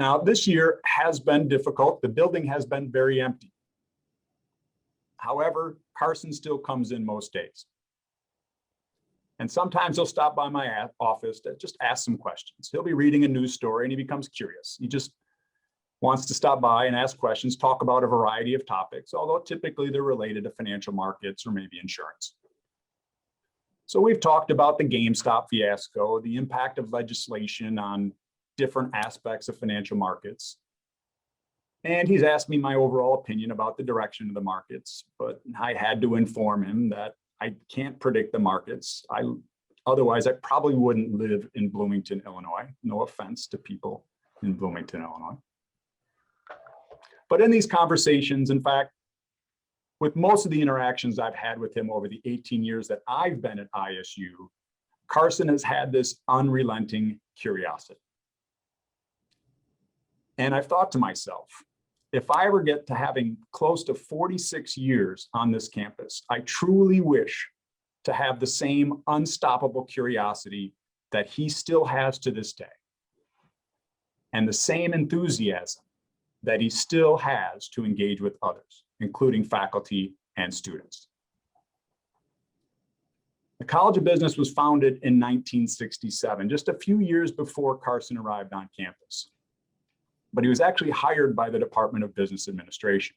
Now, this year has been difficult. The building has been very empty. However, Carson still comes in most days. And sometimes he'll stop by my office to just ask some questions. He'll be reading a news story and he becomes curious. He just wants to stop by and ask questions, talk about a variety of topics, although typically they're related to financial markets or maybe insurance. So we've talked about the GameStop fiasco, the impact of legislation on different aspects of financial markets. And he's asked me my overall opinion about the direction of the markets, but I had to inform him that I can't predict the markets. Otherwise, I probably wouldn't live in Bloomington, Illinois. No offense to people in Bloomington, Illinois. But in these conversations, in fact, with most of the interactions I've had with him over the 18 years that I've been at ISU, Carson has had this unrelenting curiosity. And I've thought to myself, if I ever get to having close to 46 years on this campus, I truly wish to have the same unstoppable curiosity that he still has to this day, and the same enthusiasm that he still has to engage with others, including faculty and students. The College of Business was founded in 1967, just a few years before Carson arrived on campus. But he was actually hired by the Department of Business Administration.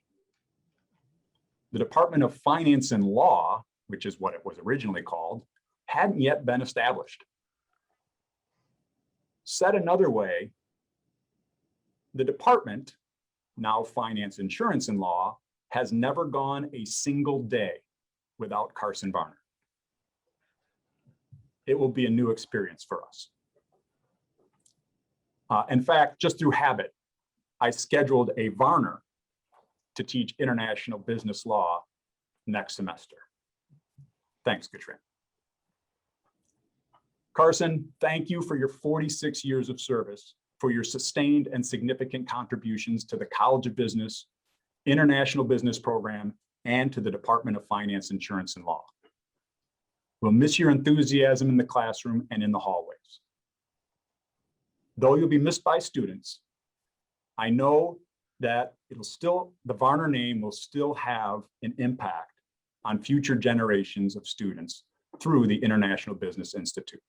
The Department of Finance and Law, which is what it was originally called, hadn't yet been established. Said another way, the department, now Finance, Insurance, and Law, has never gone a single day without Carson Varner. It will be a new experience for us. In fact, just through habit, I scheduled a Varner to teach international business law next semester. Thanks, Katrin. Carson, thank you for your 46 years of service, for your sustained and significant contributions to the College of Business, International Business Program, and to the Department of Finance, Insurance, and Law. We'll miss your enthusiasm in the classroom and in the hallways. Though you'll be missed by students, I know that the Varner name will still have an impact on future generations of students through the International Business Institute.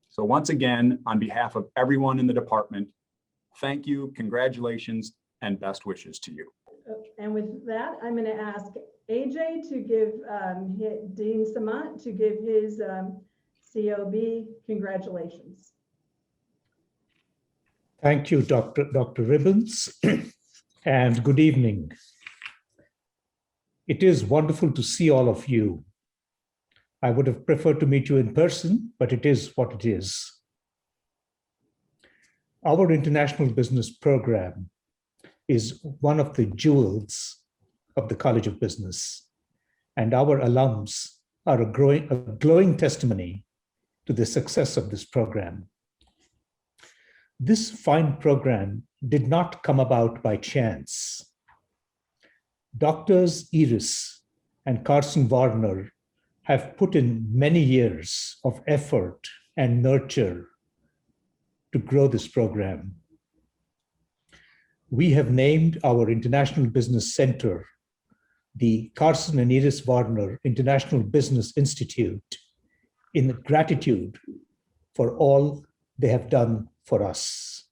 So once again, on behalf of everyone in the department, thank you, congratulations, and best wishes to you. And with that, I'm going to ask AJ to give Dean Samant to give his COB congratulations. Thank you, Dr. Ribbons, and good evening. It is wonderful to see all of you. I would have preferred to meet you in person, but it is what it is. Our International Business Program is one of the jewels of the College of Business, and our alums are a glowing testimony to the success of this program. This fine program did not come about by chance. Doctors Iris and Carson Varner have put in many years of effort and nurture to grow this program. We have named our International Business Center the Carson and Iris Varner International Business Institute in gratitude for all they have done for us.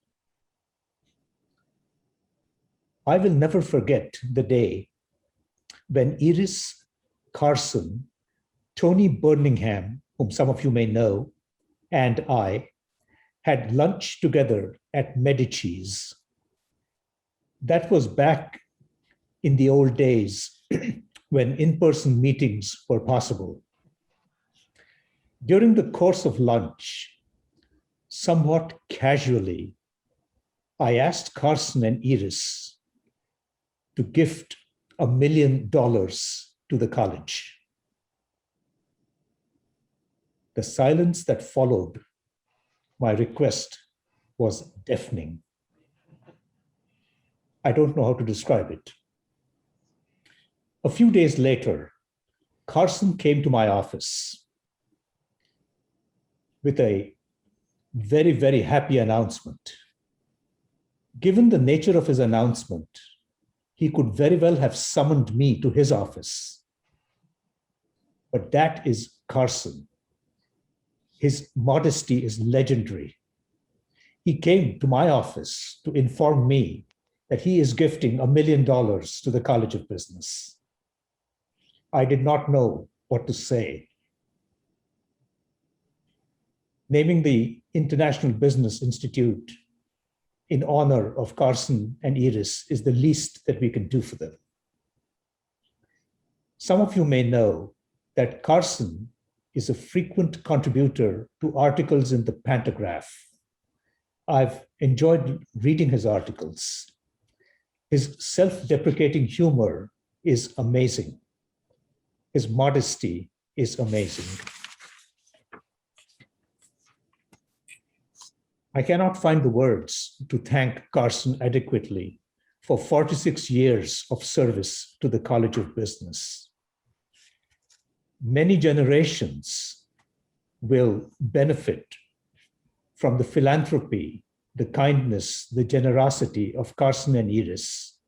I will never forget the day when Iris, Carson, Tony Birmingham, whom some of you may know, and I had lunch together at Medici's. That was back in the old days when in-person meetings were possible. During the course of lunch, somewhat casually, I asked Carson and Iris to gift $1 million to the college. The silence that followed my request was deafening. I don't know how to describe it. A few days later, Carson came to my office with a very, very happy announcement. Given the nature of his announcement, he could very well have summoned me to his office. But that is Carson. His modesty is legendary. He came to my office to inform me that he is gifting $1 million to the College of Business. I did not know what to say. Naming the International Business Institute in honor of Carson and Iris is the least that we can do for them. Some of you may know that Carson is a frequent contributor to articles in the Pantograph. I've enjoyed reading his articles. His self-deprecating humor is amazing. His modesty is amazing. I cannot find the words to thank Carson adequately for 46 years of service to the College of Business. Many generations will benefit from the philanthropy, the kindness, the generosity of Carson and Iris.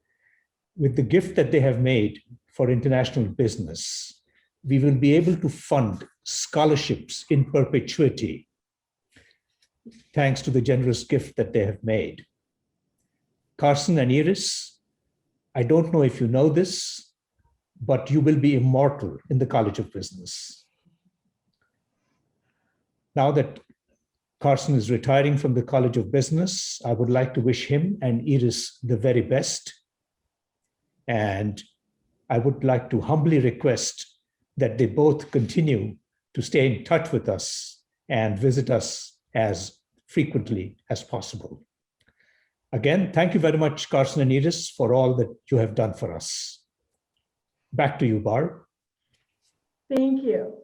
With the gift that they have made for international business, we will be able to fund scholarships in perpetuity, thanks to the generous gift that they have made. Carson and Iris, I don't know if you know this, but you will be immortal in the College of Business. Now that Carson is retiring from the College of Business, I would like to wish him and Iris the very best. And I would like to humbly request that they both continue to stay in touch with us and visit us as frequently as possible. Again, thank you very much, Carson and Iris, for all that you have done for us. Back to you, Barb. Thank you.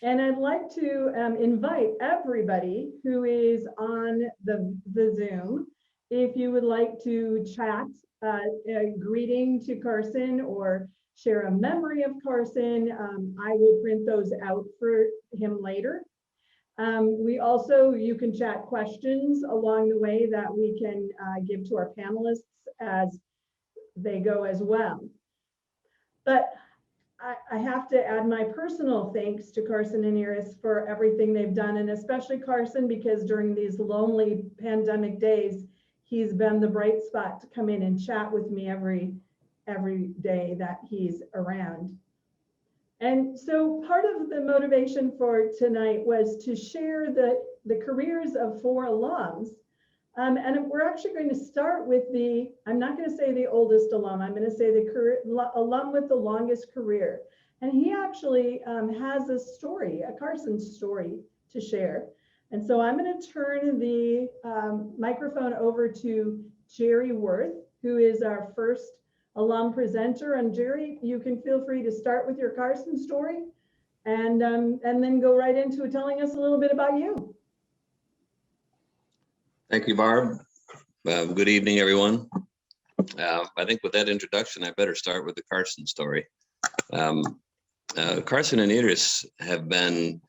And I'd like to invite everybody who is on the Zoom, if you would like to chat a greeting to Carson or share a memory of Carson, I will print those out for him later. You can chat questions along the way that we can give to our panelists as they go as well. But I have to add my personal thanks to Carson and Iris for everything they've done, and especially Carson, because during these lonely pandemic days, he's been the bright spot to come in and chat with me every day that he's around. And so part of the motivation for tonight was to share the careers of 4 alums. And we're actually going to start with I'm not going to say the oldest alum, I'm going to say the alum with the longest career. And he actually has a story, a Carson story to share. And so I'm going to turn the microphone over to Jerry Worth, who is our first alum presenter. And Jerry, you can feel free to start with your Carson story and then go right into telling us a little bit about you. Thank you, Barb. Good evening, everyone. I think with that introduction, I better start with the Carson story. Carson and Iris have been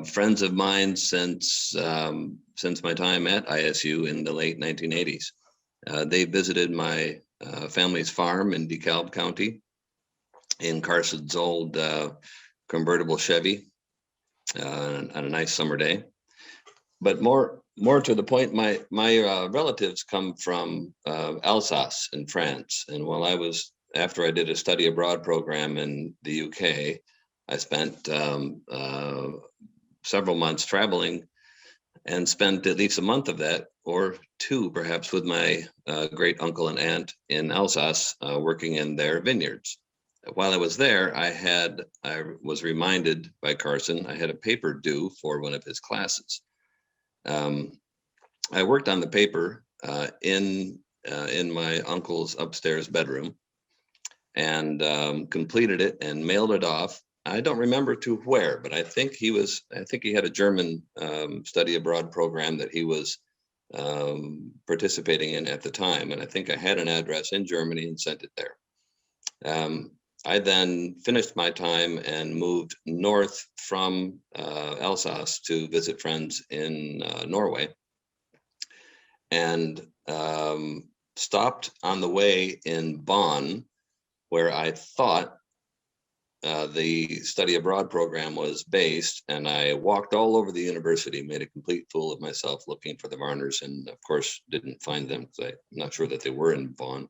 friends of mine since my time at ISU in the late 1980s. They visited my family's farm in DeKalb County in Carson's old convertible Chevy on a nice summer day. But more to the point, my relatives come from Alsace in France. And after I did a study abroad program in the UK, I spent several months traveling and spent at least a month of that, or 2 perhaps, with my great uncle and aunt in Alsace, working in their vineyards. While I was there, I was reminded by Carson, I had a paper due for one of his classes. I worked on the paper in my uncle's upstairs bedroom and completed it and mailed it off. I don't remember to where, but I think he had a German study abroad program that he was participating in at the time. And I think I had an address in Germany and sent it there. I then finished my time and moved north from Alsace to visit friends in Norway. And stopped on the way in Bonn, where I thought the study abroad program was based, and I walked all over the university, made a complete fool of myself looking for the Varners, and of course didn't find them because I'm not sure that they were in Bonn.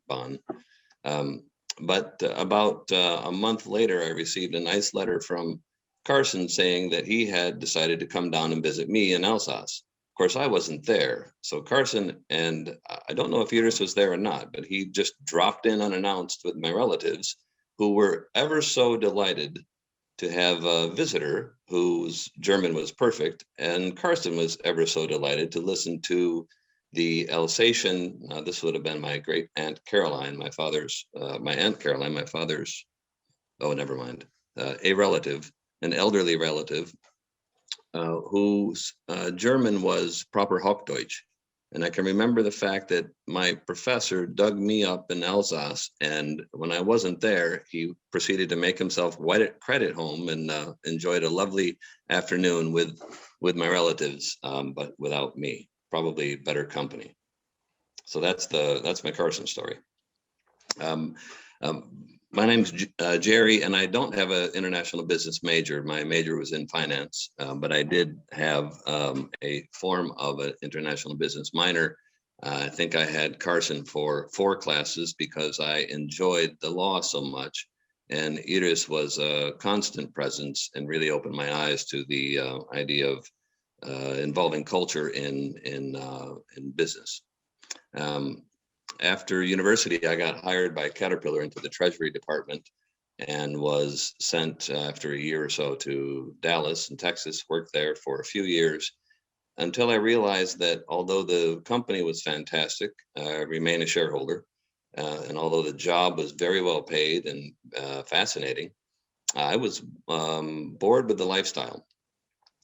But about a month later, I received a nice letter from Carson saying that he had decided to come down and visit me in Alsace. Of course, I wasn't there. So Carson, and I don't know if Iris was there or not, but he just dropped in unannounced with my relatives, who were ever so delighted to have a visitor whose German was perfect. And Carson was ever so delighted to listen to the Alsatian. This would have been my great aunt Caroline, my aunt Caroline, my father's, oh, never mind, a relative, an elderly relative, whose German was proper Hochdeutsch. And I can remember the fact that my professor dug me up in Alsace, and when I wasn't there, he proceeded to make himself credit home and enjoyed a lovely afternoon with my relatives, but without me, probably better company. So that's my Carson story. My name's Jerry, and I don't have an international business major. My major was in finance, but I did have a form of an international business minor. I think I had Carson for 4 classes because I enjoyed the law so much. And Iris was a constant presence and really opened my eyes to the idea of involving culture in business. After university, I got hired by Caterpillar into the Treasury Department and was sent after a year or so to Dallas in Texas, worked there for a few years until I realized that although the company was fantastic, I remained a shareholder. And although the job was very well paid and fascinating, I was bored with the lifestyle.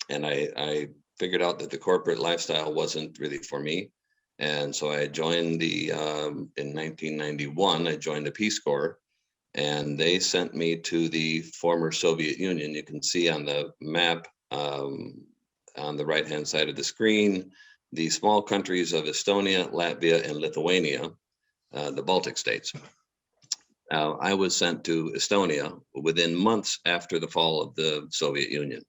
And I figured out that the corporate lifestyle wasn't really for me. And so I joined in 1991, I joined the Peace Corps, and they sent me to the former Soviet Union. You can see on the map on the right-hand side of the screen, the small countries of Estonia, Latvia, and Lithuania, the Baltic states. I was sent to Estonia within months after the fall of the Soviet Union.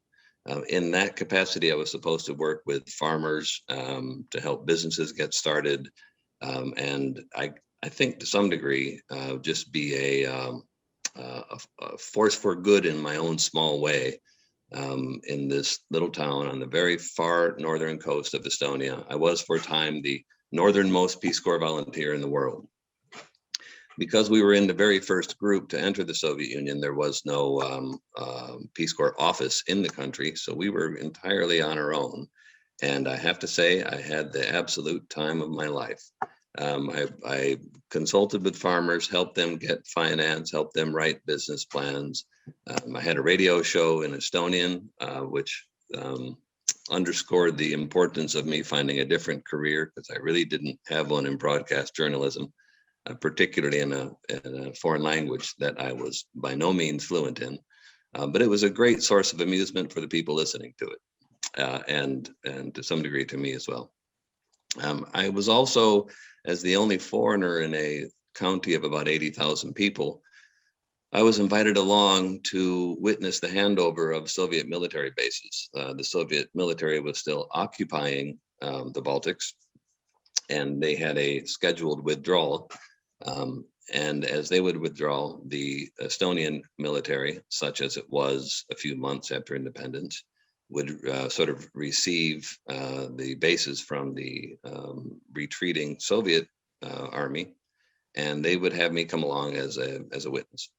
In that capacity, I was supposed to work with farmers to help businesses get started, and I think to some degree just be a force for good in my own small way in this little town on the very far northern coast of Estonia. I was for a time the northernmost Peace Corps volunteer in the world. Because we were in the very first group to enter the Soviet Union, there was no Peace Corps office in the country, so we were entirely on our own. And I have to say, I had the absolute time of my life. I consulted with farmers, helped them get finance, helped them write business plans. I had a radio show in Estonian, which underscored the importance of me finding a different career, because I really didn't have one in broadcast journalism. Particularly in a foreign language that I was by no means fluent in, but it was a great source of amusement for the people listening to it, and to some degree to me as well. I was also, as the only foreigner in a county of about 80,000 people, I was invited along to witness the handover of Soviet military bases. The Soviet military was still occupying the Baltics, and they had a scheduled withdrawal. And as they would withdraw, the Estonian military, such as it was a few months after independence, would sort of receive the bases from the retreating Soviet army, and they would have me come along as a witness.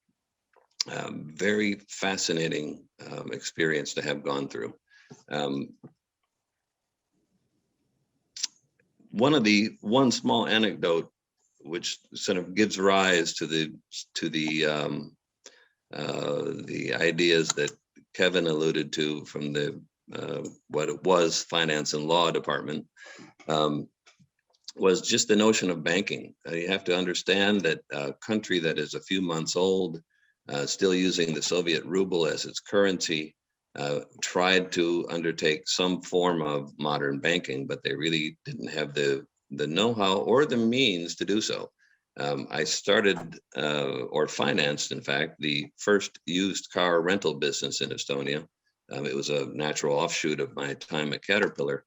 Very fascinating experience to have gone through. One small anecdote which sort of gives rise to the ideas that Kevin alluded to from the what it was finance and law department, was just the notion of banking. You have to understand that a country that is a few months old, still using the Soviet ruble as its currency, tried to undertake some form of modern banking, but they really didn't have the the know-how or the means to do so. I started or financed, in fact, the first used car rental business in Estonia. It was a natural offshoot of my time at Caterpillar.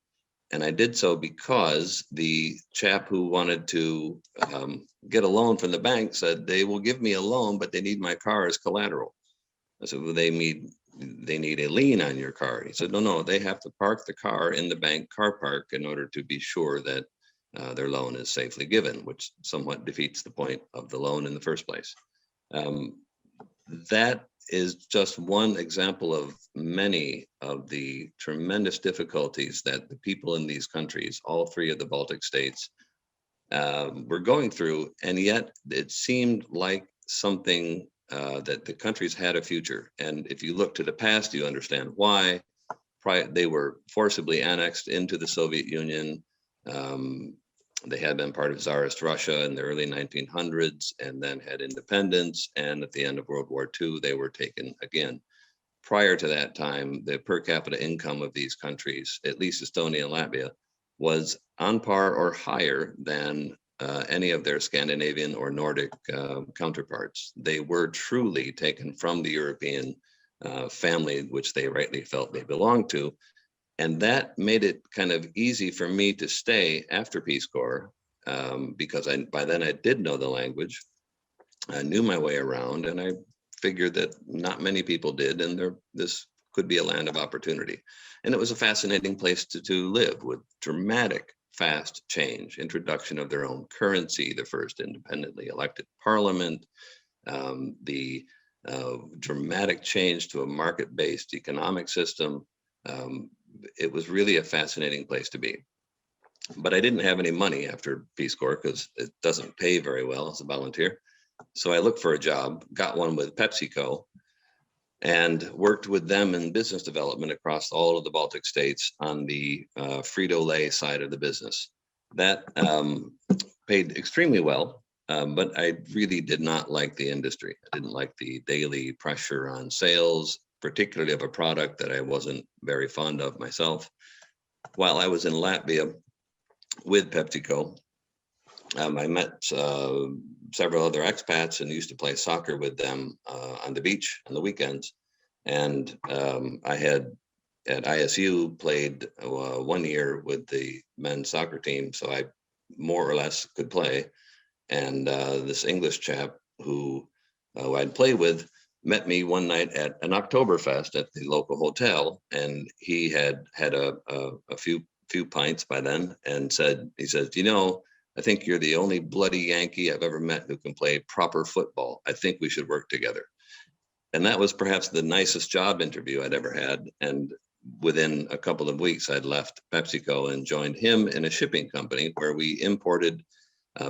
And I did so because the chap who wanted to get a loan from the bank said, they will give me a loan, but they need my car as collateral. I said, well, they need a lien on your car. He said, no, they have to park the car in the bank car park in order to be sure that their loan is safely given, which somewhat defeats the point of the loan in the first place. That is just one example of many of the tremendous difficulties that the people in these countries, all three of the Baltic states, were going through. And yet it seemed like something that the countries had a future. And if you look to the past, you understand why. They were forcibly annexed into the Soviet Union. They had been part of Tsarist Russia in the early 1900s and then had independence. And at the end of World War II, they were taken again. Prior to that time, the per capita income of these countries, at least Estonia and Latvia, was on par or higher than any of their Scandinavian or Nordic counterparts. They were truly taken from the European family, which they rightly felt they belonged to. And that made it kind of easy for me to stay after Peace Corps because by then I did know the language. I knew my way around, and I figured that not many people did, and this could be a land of opportunity. And it was a fascinating place to live, with dramatic, fast change, introduction of their own currency, the first independently elected parliament, the dramatic change to a market-based economic system. It was really a fascinating place to be. But I didn't have any money after Peace Corps because it doesn't pay very well as a volunteer. So I looked for a job, got one with PepsiCo, and worked with them in business development across all of the Baltic states on the Frito-Lay side of the business. That paid extremely well, but I really did not like the industry. I didn't like the daily pressure on sales, particularly of a product that I wasn't very fond of myself. While I was in Latvia with PepsiCo, I met several other expats and used to play soccer with them on the beach on the weekends. And I had at ISU played 1 year with the men's soccer team, so I more or less could play. And this English chap who I'd play with met me one night at an Oktoberfest at the local hotel, and he had a few pints by then, and he says, you know, I think you're the only bloody Yankee I've ever met who can play proper football. I think we should work together. And that was perhaps the nicest job interview I'd ever had. And within a couple of weeks, I'd left PepsiCo and joined him in a shipping company where we imported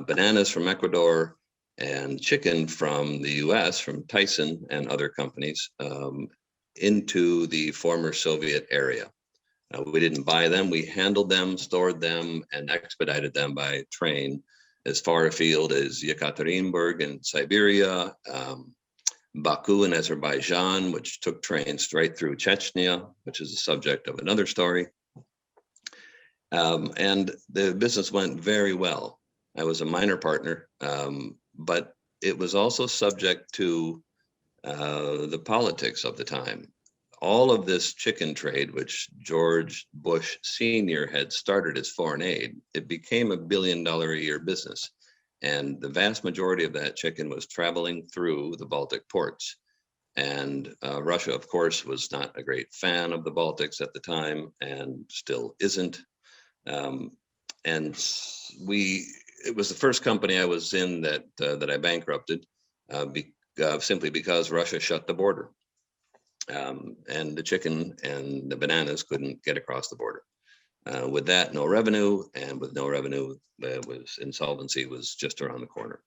bananas from Ecuador and chicken from the US, from Tyson and other companies, into the former Soviet area. We didn't buy them, we handled them, stored them, and expedited them by train as far afield as Yekaterinburg in Siberia, Baku in Azerbaijan, which took trains straight through Chechnya, which is the subject of another story. And the business went very well. I was a minor partner, but it was also subject to the politics of the time. All of this chicken trade, which George Bush Sr. had started as foreign aid, it became $1 billion a year business. And the vast majority of that chicken was traveling through the Baltic ports. And Russia, of course, was not a great fan of the Baltics at the time and still isn't. And it was the first company I was in that I bankrupted simply because Russia shut the border. And the chicken and the bananas couldn't get across the border. With that, no revenue, and with no revenue, insolvency was just around the corner.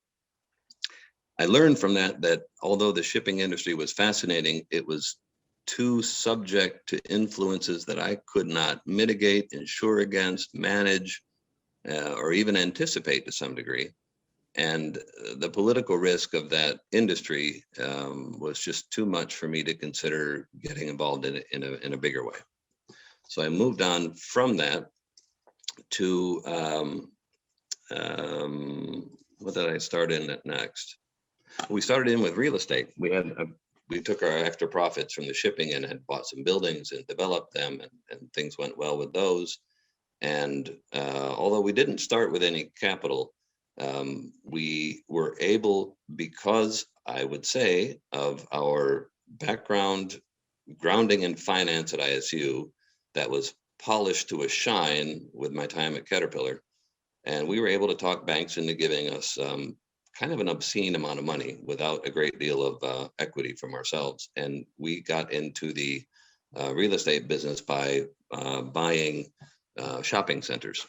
I learned from that although the shipping industry was fascinating, it was too subject to influences that I could not mitigate, insure against, manage, or even anticipate to some degree. And the political risk of that industry was just too much for me to consider getting involved in a bigger way. So I moved on from that to what did I start in at next? We started in with real estate. We took our extra profits from the shipping and had bought some buildings and developed them, and things went well with those. And although we didn't start with any capital, we were able, because I would say of our background grounding in finance at ISU, that was polished to a shine with my time at Caterpillar. And we were able to talk banks into giving us kind of an obscene amount of money without a great deal of equity from ourselves. And we got into the real estate business by buying shopping centers.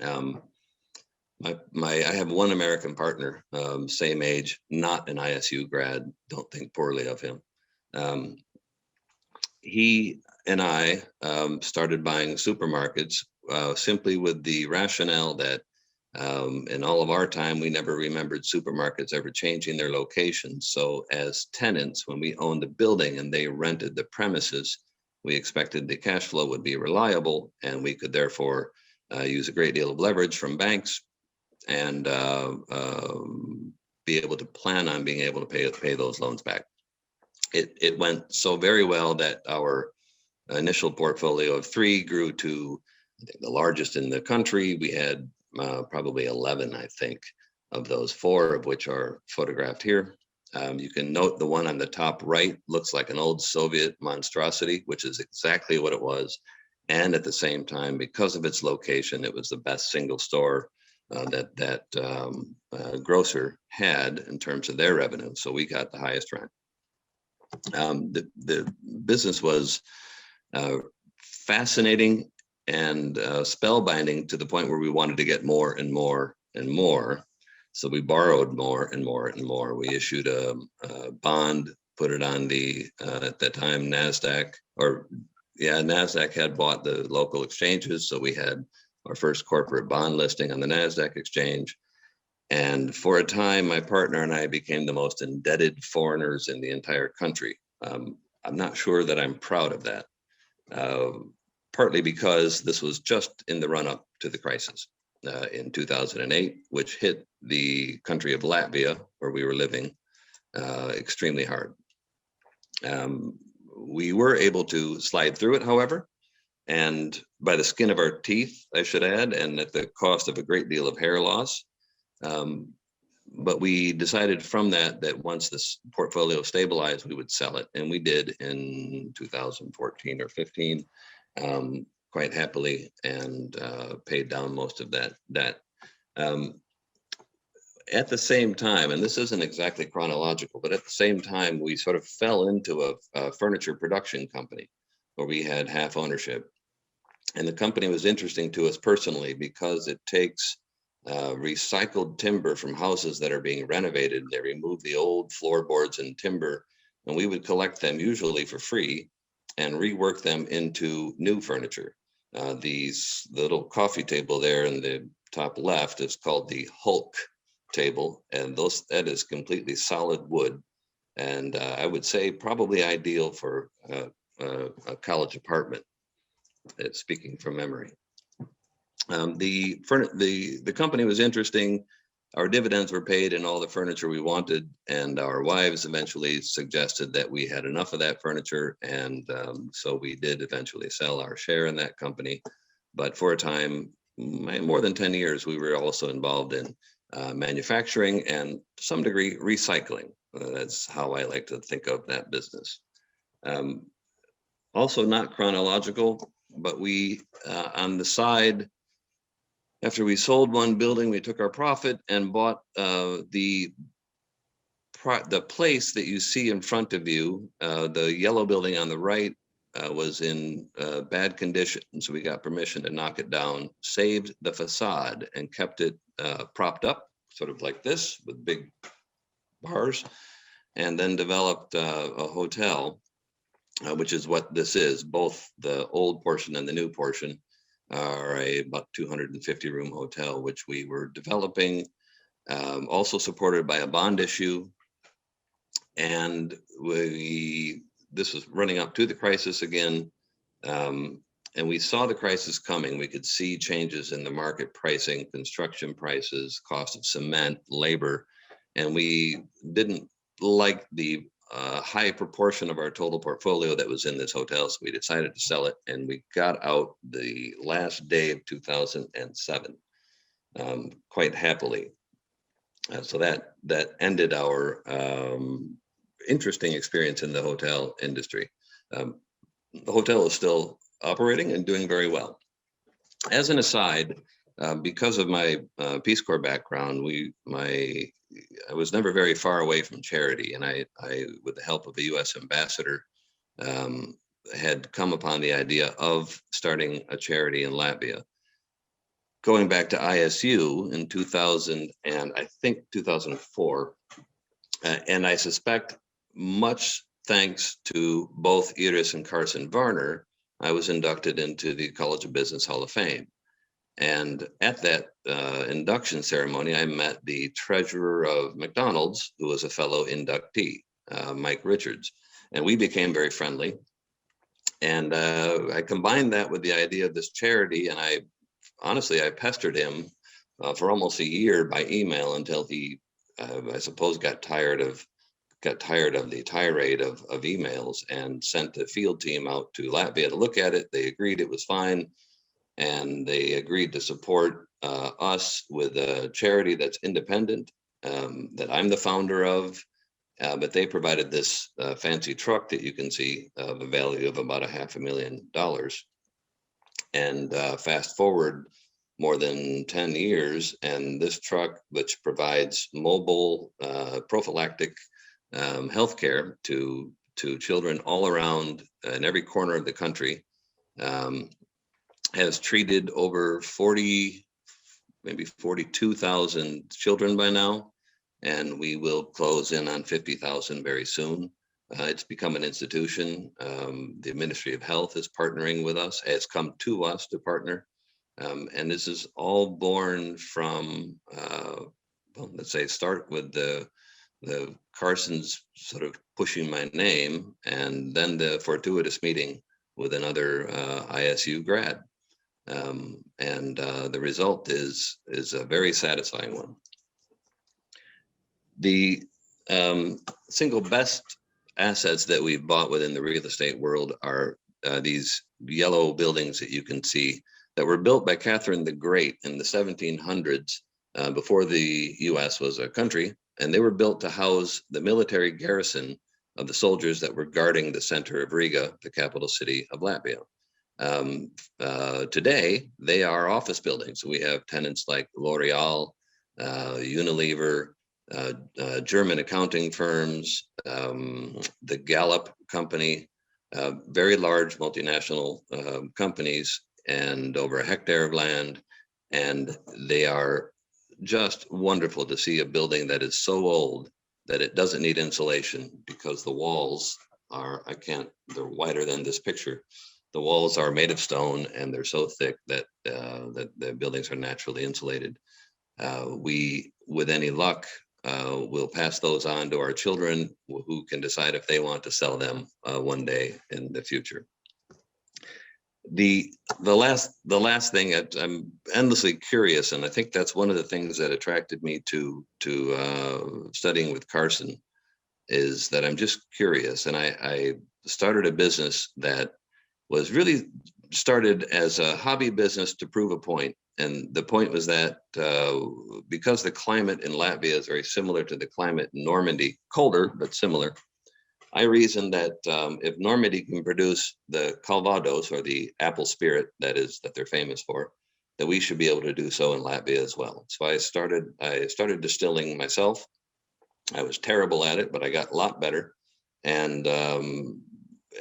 I have one American partner, same age, not an ISU grad, don't think poorly of him. He and I started buying supermarkets simply with the rationale that in all of our time, we never remembered supermarkets ever changing their locations. So as tenants, when we owned a building and they rented the premises, we expected the cash flow would be reliable, and we could therefore use a great deal of leverage from banks and be able to plan on being able to pay those loans back. It went so very well that our initial portfolio of 3 grew to, I think, the largest in the country. We had probably 11, I think, of those, 4 of which are photographed here. You can note the one on the top right looks like an old Soviet monstrosity, which is exactly what it was. And at the same time, because of its location, it was the best single store that grocer had in terms of their revenue. So we got the highest rent. The business was fascinating and spellbinding to the point where we wanted to get more and more and more. So we borrowed more and more and more. We issued a bond, put it on the, at that time, NASDAQ, NASDAQ had bought the local exchanges. So we had our first corporate bond listing on the NASDAQ exchange. And for a time, my partner and I became the most indebted foreigners in the entire country. I'm not sure that I'm proud of that, partly because this was just in the run-up to the crisis in 2008, which hit the country of Latvia, where we were living, extremely hard. We were able to slide through it, however, and by the skin of our teeth, I should add, and at the cost of a great deal of hair loss. But we decided from that once this portfolio stabilized, we would sell it. And we did in 2014 or 15, quite happily, and paid down most of that debt. At the same time, and this isn't exactly chronological, but at the same time, we sort of fell into a furniture production company where we had half ownership. And the company was interesting to us personally because it takes recycled timber from houses that are being renovated. They remove the old floorboards and timber, and we would collect them usually for free and rework them into new furniture. The little coffee table there in the top left is called the Hulk table, and that is completely solid wood. And I would say probably ideal for a college apartment, speaking from memory. The company was interesting. Our dividends were paid in all the furniture we wanted, and our wives eventually suggested that we had enough of that furniture, and so we did eventually sell our share in that company. But for a time, more than 10 years, we were also involved in manufacturing and to some degree recycling. That's how I like to think of that business. Also not chronological, but we on the side, after we sold one building, we took our profit and bought the place that you see in front of you. The yellow building on the right was in bad condition, so we got permission to knock it down, saved the facade and kept it propped up, sort of like this, with big bars, and then developed a hotel, which is what this is. Both the old portion and the new portion are about 250 room hotel, which we were developing, also supported by a bond issue. And this was running up to the crisis again. And we saw the crisis coming. We could see changes in the market pricing, construction prices, cost of cement, labor, and we didn't like the high proportion of our total portfolio that was in this hotel, so we decided to sell it, and we got out the last day of 2007 quite happily. So that ended our interesting experience in the hotel industry. The hotel is still operating and doing very well. As an aside, because of my Peace Corps background, I was never very far away from charity, and I with the help of a U.S. ambassador, had come upon the idea of starting a charity in Latvia. Going back to ISU in 2000 and I think 2004, and I suspect much thanks to both Iris and Carson Varner, I was inducted into the College of Business Hall of Fame. And at that induction ceremony, I met the treasurer of McDonald's, who was a fellow inductee, Mike Richards, and we became very friendly. And I combined that with the idea of this charity, and I pestered him for almost a year by email until he, I suppose, got tired of the tirade of emails and sent a field team out to Latvia to look at it. They agreed it was fine, and they agreed to support us with a charity that's independent, that I'm the founder of, but they provided this fancy truck that you can see of a value of about $500,000. And fast forward more than 10 years, and this truck, which provides mobile prophylactic healthcare to children all around in every corner of the country, has treated over 40, maybe 42,000 children by now, and we will close in on 50,000 very soon. It's become an institution. The Ministry of Health is partnering with us, has come to us to partner. And this is all born from, well, let's say, start with the Carson's sort of pushing my name, and then the fortuitous meeting with another ISU grad. And the result is a very satisfying one. The single best assets that we've bought within the real estate world are these yellow buildings that you can see that were built by Catherine the Great in the 1700s, before the US was a country, and they were built to house the military garrison of the soldiers that were guarding the center of Riga, the capital city of Latvia. Today, they are office buildings. We have tenants like L'Oreal, Unilever, German accounting firms, the Gallup company, very large multinational companies, and over a hectare of land. And they are just wonderful to see a building that is so old that it doesn't need insulation, because the walls are, they're wider than this picture. The walls are made of stone, and they're so thick that the buildings are naturally insulated. We, with any luck, will pass those on to our children, who can decide if they want to sell them one day in the future. The last thing, I'm endlessly curious, and I think that's one of the things that attracted me to studying with Carson, is that I'm just curious. And I started a business that was really started as a hobby business to prove a point. And the point was that because the climate in Latvia is very similar to the climate in Normandy, colder, but similar, I reasoned that if Normandy can produce the Calvados, or the apple spirit that they're famous for, that we should be able to do so in Latvia as well. So I started distilling myself. I was terrible at it, but I got a lot better. And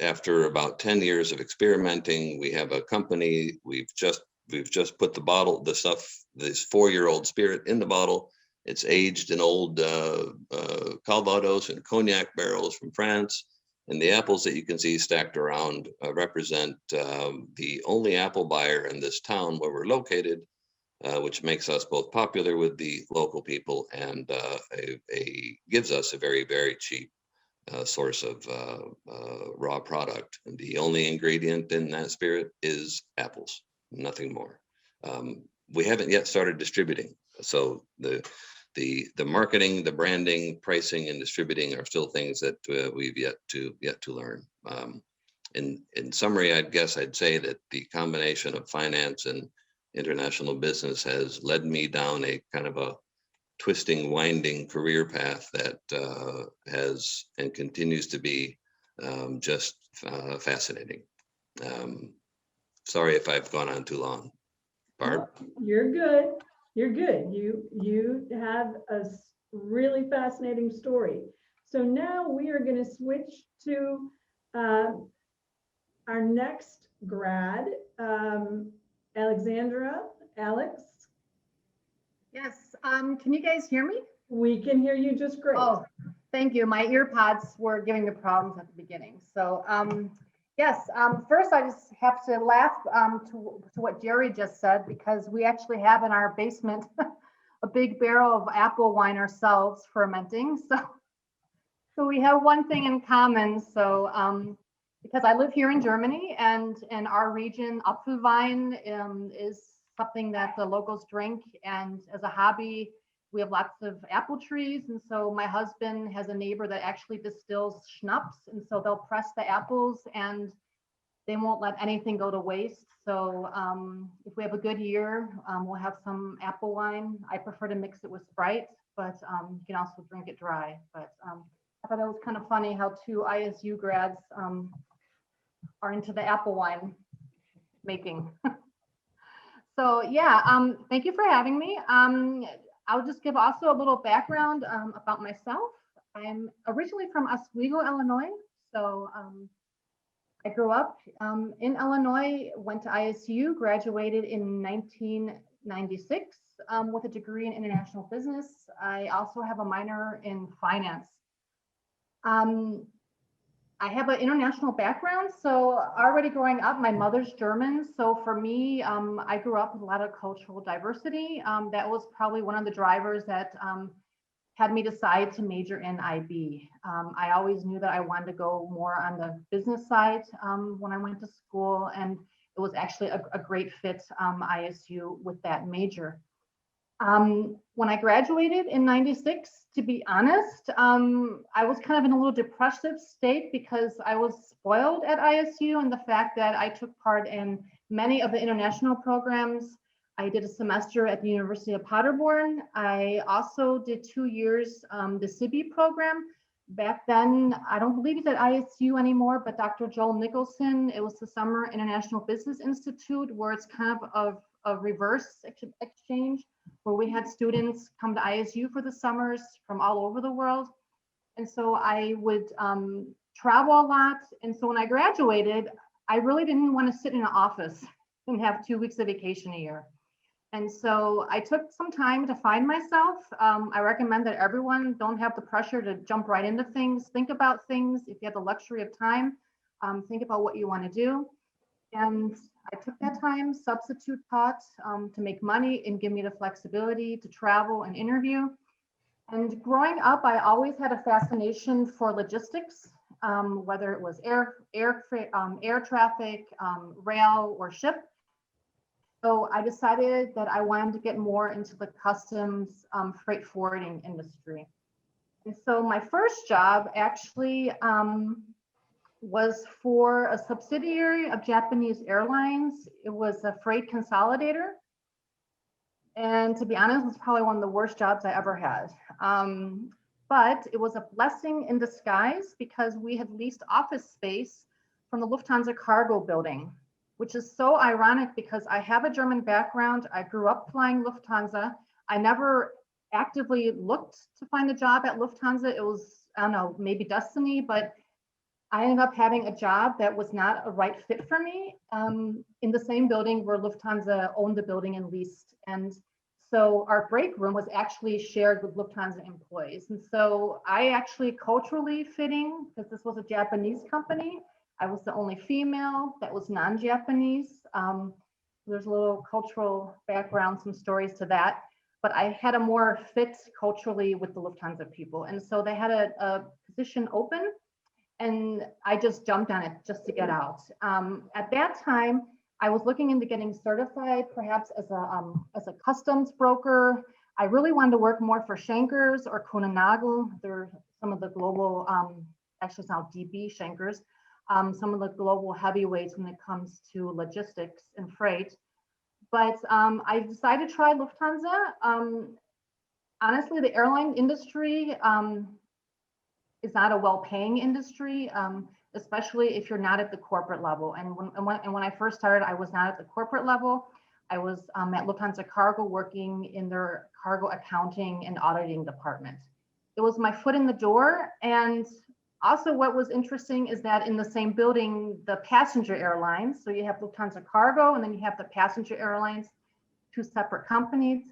after about 10 years of experimenting, we have a company. We've just put this 4-year-old spirit in the bottle. It's aged in old Calvados and cognac barrels from France. And the apples that you can see stacked around represent the only apple buyer in this town where we're located, which makes us both popular with the local people and gives us a very, very cheap source of raw product. And the only ingredient in that spirit is apples, nothing more. We haven't yet started distributing. So the marketing, the branding, pricing, and distributing are still things that we've yet to learn. In summary, I'd say that the combination of finance and international business has led me down a kind of a twisting, winding career path that has and continues to be just fascinating. Sorry if I've gone on too long. Barb? You're good. You're good. You have a really fascinating story. So now we are going to switch to our next grad, Alexandra. Alex, Yes, can you guys hear me? we can hear you just great. Oh, thank you. My ear pods were giving me problems at the beginning. So yes, first I just have to laugh to what Jerry just said, because we actually have in our basement a big barrel of apple wine ourselves fermenting. So we have one thing in common. So because I live here in Germany, and in our region, Apfelwein is something that the locals drink. And as a hobby, we have lots of apple trees. And so my husband has a neighbor that actually distills schnapps. And so they'll press the apples and they won't let anything go to waste. So if we have a good year, we'll have some apple wine. I prefer to mix it with Sprite, but you can also drink it dry. But I thought it was kind of funny how two ISU grads are into the apple wine making. So yeah, thank you for having me. I'll just give also a little background about myself. I'm originally from Oswego, Illinois. So I grew up in Illinois, went to ISU, graduated in 1996 with a degree in international business. I also have a minor in finance. I have an international background, so already growing up, my mother's German. So for me, I grew up with a lot of cultural diversity. That was probably one of the drivers that had me decide to major in IB. I always knew that I wanted to go more on the business side when I went to school, and it was actually a great fit, ISU, with that major. When I graduated in 96, to be honest, I was kind of in a little depressive state because I was spoiled at ISU, and the fact that I took part in many of the international programs. I did a semester at the University of Paderborn. I also did 2 years the CIBI program. Back then, I don't believe it's at ISU anymore, but Dr. Joel Nicholson, it was the Summer International Business Institute, where it's kind of a reverse exchange, where we had students come to ISU for the summers from all over the world. And so I would travel a lot. And so when I graduated, I really didn't want to sit in an office and have 2 weeks of vacation a year. And so I took some time to find myself. I recommend that everyone don't have the pressure to jump right into things. Think about things. If you have the luxury of time, think about what you want to do. And I took that time, substitute taught to make money and give me the flexibility to travel and interview. And growing up, I always had a fascination for logistics, whether it was air traffic, rail, or ship. So I decided that I wanted to get more into the customs freight forwarding industry. And so my first job actually was for a subsidiary of Japanese Airlines. It was a freight consolidator. And to be honest, it was probably one of the worst jobs I ever had. But it was a blessing in disguise because we had leased office space from the Lufthansa cargo building, which is so ironic because I have a German background. I grew up flying Lufthansa. I never actively looked to find a job at Lufthansa. It was, I don't know, maybe destiny, but I ended up having a job that was not a right fit for me in the same building where Lufthansa owned the building and leased. And so our break room was actually shared with Lufthansa employees. And so I actually culturally fitting, because this was a Japanese company, I was the only female that was non-Japanese. There's a little cultural background, some stories to that, but I had a more fit culturally with the Lufthansa people. And so they had a position open And I just jumped on it just to get out. At that time, I was looking into getting certified, perhaps as a customs broker. I really wanted to work more for Schenkers or Kuehne+Nagel. They're some of the global, actually it's now DB Schenkers, some of the global heavyweights when it comes to logistics and freight. But I decided to try Lufthansa. Honestly, the airline industry is not a well-paying industry, especially if you're not at the corporate level. And when I first started, I was not at the corporate level. I was at Lufthansa Cargo working in their cargo accounting and auditing department. It was my foot in the door. And also what was interesting is that in the same building, the passenger airlines, so you have Lufthansa Cargo and then you have the passenger airlines, two separate companies.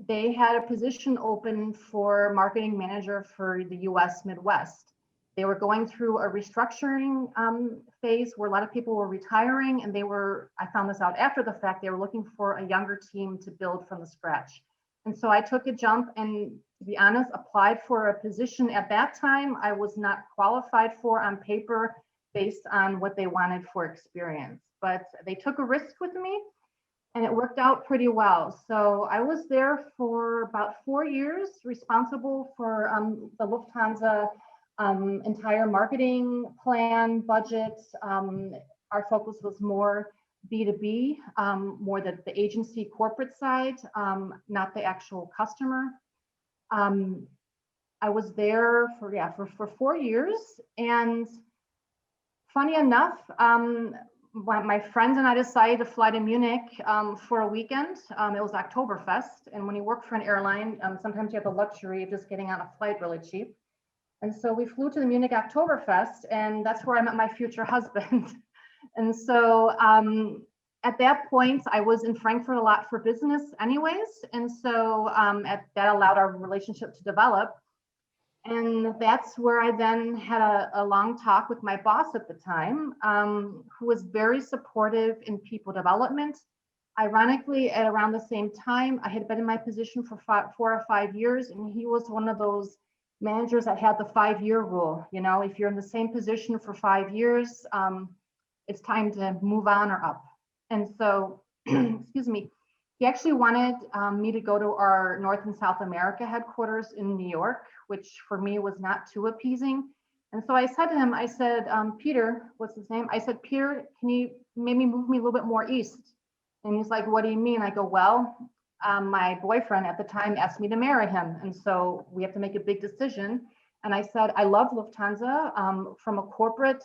They had a position open for marketing manager for the US Midwest. They were going through a restructuring phase where a lot of people were retiring, and I found this out after the fact, they were looking for a younger team to build from the scratch. And so I took a jump and, to be honest, applied for a position at that time I was not qualified for on paper based on what they wanted for experience. But they took a risk with me, and it worked out pretty well. So I was there for about 4 years, responsible for the Lufthansa entire marketing plan, budget. Our focus was more B2B, more the agency corporate side, not the actual customer. I was there for 4 years. And funny enough, my friends and I decided to fly to Munich for a weekend. It was Oktoberfest. And when you work for an airline, sometimes you have the luxury of just getting on a flight really cheap. And so we flew to the Munich Oktoberfest, and that's where I met my future husband. And so at that point, I was in Frankfurt a lot for business anyways. And so that allowed our relationship to develop. And that's where I then had a long talk with my boss at the time, who was very supportive in people development. Ironically, at around the same time, I had been in my position for 4 or 5 years, and he was one of those managers that had the 5-year rule. You know, if you're in the same position for 5 years, it's time to move on or up. And so, excuse me, he actually wanted me to go to our North and South America headquarters in New York, which for me was not too appeasing. And so I said to him, I said, Peter, what's his name? I said, Peter, can you maybe move me a little bit more east? And he's like, what do you mean? I go, well, my boyfriend at the time asked me to marry him. And so we have to make a big decision. And I said, I love Lufthansa. From a corporate,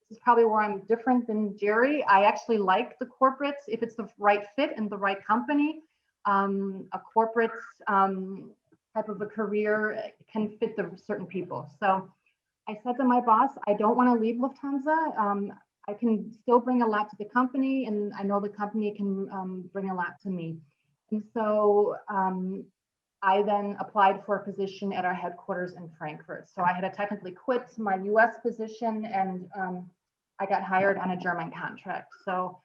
this is probably where I'm different than Jerry. I actually like the corporates if it's the right fit and the right company. A corporate type of a career can fit the certain people. So I said to my boss, I don't want to leave Lufthansa. I can still bring a lot to the company, and I know the company can bring a lot to me. And so I then applied for a position at our headquarters in Frankfurt. So I had to technically quit my US position, and I got hired on a German contract. So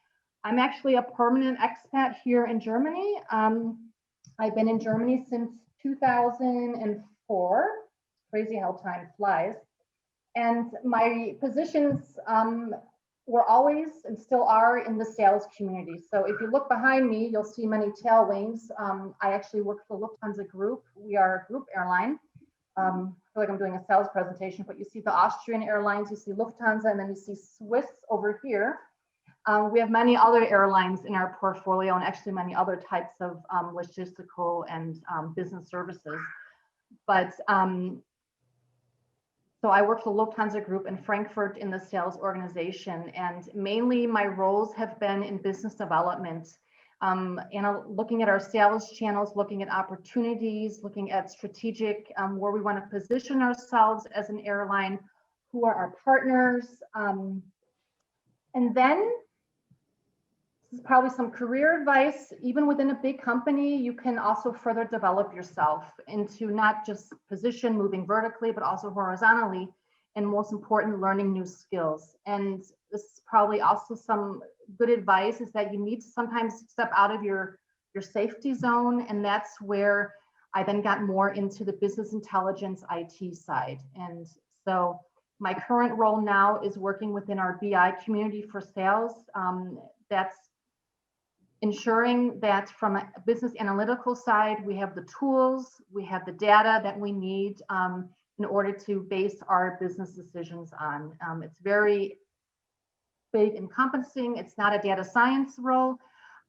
I'm actually a permanent expat here in Germany. I've been in Germany since 2004. Crazy how time flies. And my positions were always and still are in the sales community. So if you look behind me, you'll see many tail wings. I actually work for the Lufthansa Group. We are a group airline. I feel like I'm doing a sales presentation, but you see the Austrian Airlines, you see Lufthansa, and then you see Swiss over here. We have many other airlines in our portfolio, and actually many other types of logistical and business services. But so I work for the Lufthansa Group in Frankfurt in the sales organization, and mainly my roles have been in business development, looking at our sales channels, looking at opportunities, looking at strategic, where we want to position ourselves as an airline, who are our partners. And then, this is probably some career advice. Even within a big company, you can also further develop yourself into not just position moving vertically, but also horizontally, and most important, learning new skills. And this is probably also some good advice, is that you need to sometimes step out of your safety zone. And that's where I then got more into the business intelligence IT side. And So my current role now is working within our BI community for sales. That's ensuring that from a business analytical side, we have the tools, we have the data that we need in order to base our business decisions on. It's very big encompassing. It's not a data science role,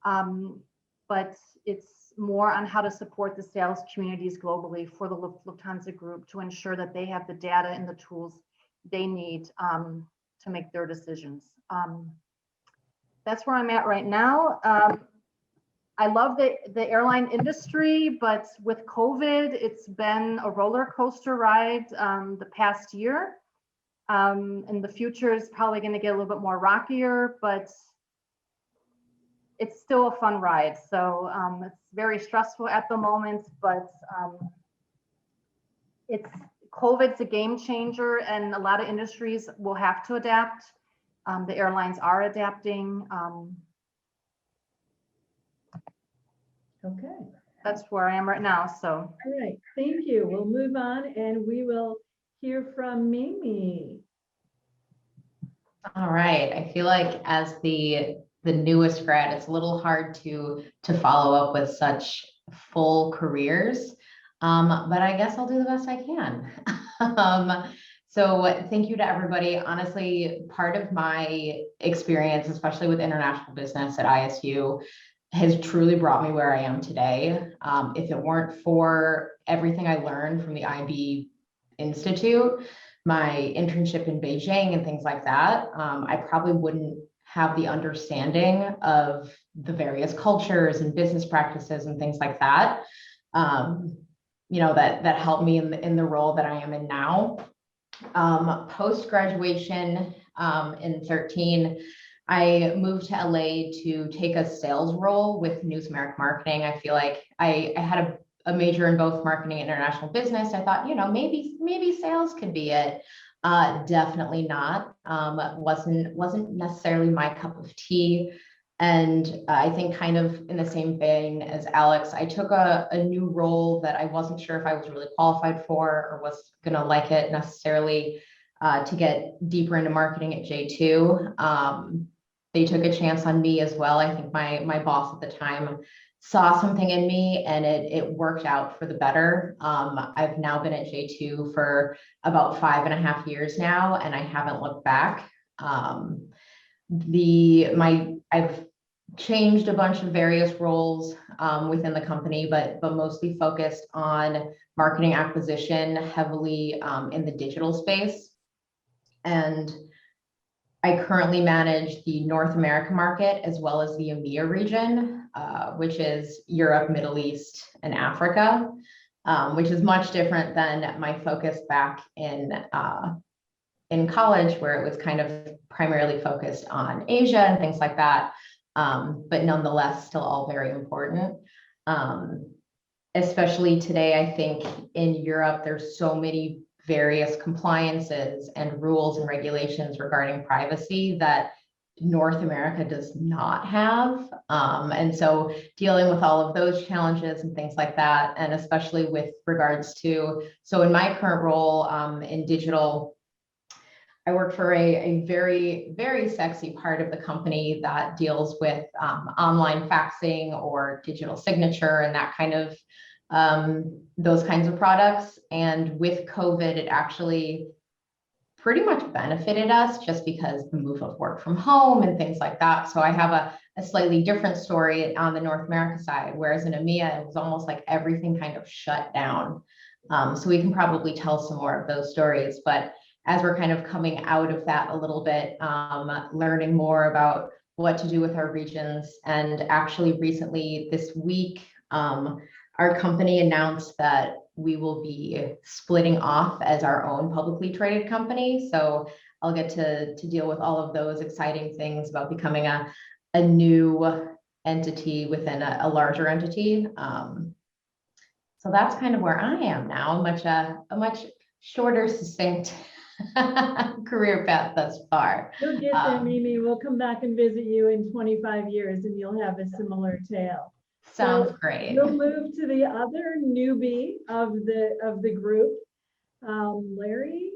but it's more on how to support the sales communities globally for the Lufthansa Group to ensure that they have the data and the tools they need to make their decisions. That's where I'm at right now. I love the airline industry, but with COVID, it's been a roller coaster ride the past year. And the future is probably going to get a little bit more rockier, but it's still a fun ride. So it's very stressful at the moment, but COVID's a game changer, and a lot of industries will have to adapt. The airlines are adapting. Okay. That's where I am right now. So, All right. Thank you. We'll move on and we will hear from Mimi. All right. I feel like as the newest grad, it's a little hard to follow up with such full careers. But I guess I'll do the best I can. So thank you to everybody. Honestly, part of my experience, especially with international business at ISU, has truly brought me where I am today. If it weren't for everything I learned from the IB Institute, my internship in Beijing and things like that, I probably wouldn't have the understanding of the various cultures and business practices and things like that, that helped me in the role that I am in now. Post-graduation in 2013, I moved to LA to take a sales role with News America Marketing. I feel like I had a major in both marketing and international business. I thought, maybe sales could be it. Definitely not. Wasn't necessarily my cup of tea. And I think kind of in the same vein as Alex, I took a new role that I wasn't sure if I was really qualified for or was gonna like it necessarily, to get deeper into marketing at J2. They took a chance on me as well. I think my boss at the time saw something in me, and it worked out for the better. I've now been at J2 for about 5.5 years now, and I haven't looked back. I've changed a bunch of various roles within the company, but mostly focused on marketing acquisition, heavily in the digital space. And I currently manage the North America market as well as the EMEA region, which is Europe, Middle East, and Africa, which is much different than my focus back in college, where it was kind of primarily focused on Asia and things like that, but nonetheless still all very important. Especially today, I think in Europe, there's so many various compliances and rules and regulations regarding privacy that North America does not have. And so dealing with all of those challenges and things like that, and especially with regards to, so in my current role in digital, I work for a very, very sexy part of the company that deals with online faxing or digital signature and that kind of those kinds of products. And with COVID, it actually pretty much benefited us just because the move of work from home and things like that. So I have a slightly different story on the North America side, whereas in EMEA, it was almost like everything kind of shut down. So we can probably tell some more of those stories, but as we're kind of coming out of that a little bit, learning more about what to do with our regions. And actually recently this week, our company announced that we will be splitting off as our own publicly traded company. So I'll get to deal with all of those exciting things about becoming a new entity within a larger entity. So that's kind of where I am now, a much shorter, succinct career path thus far. You'll get there, Mimi. We'll come back and visit you in 25 years and you'll have a similar tale. Sounds So great. We'll move to the other newbie of the group, Larry.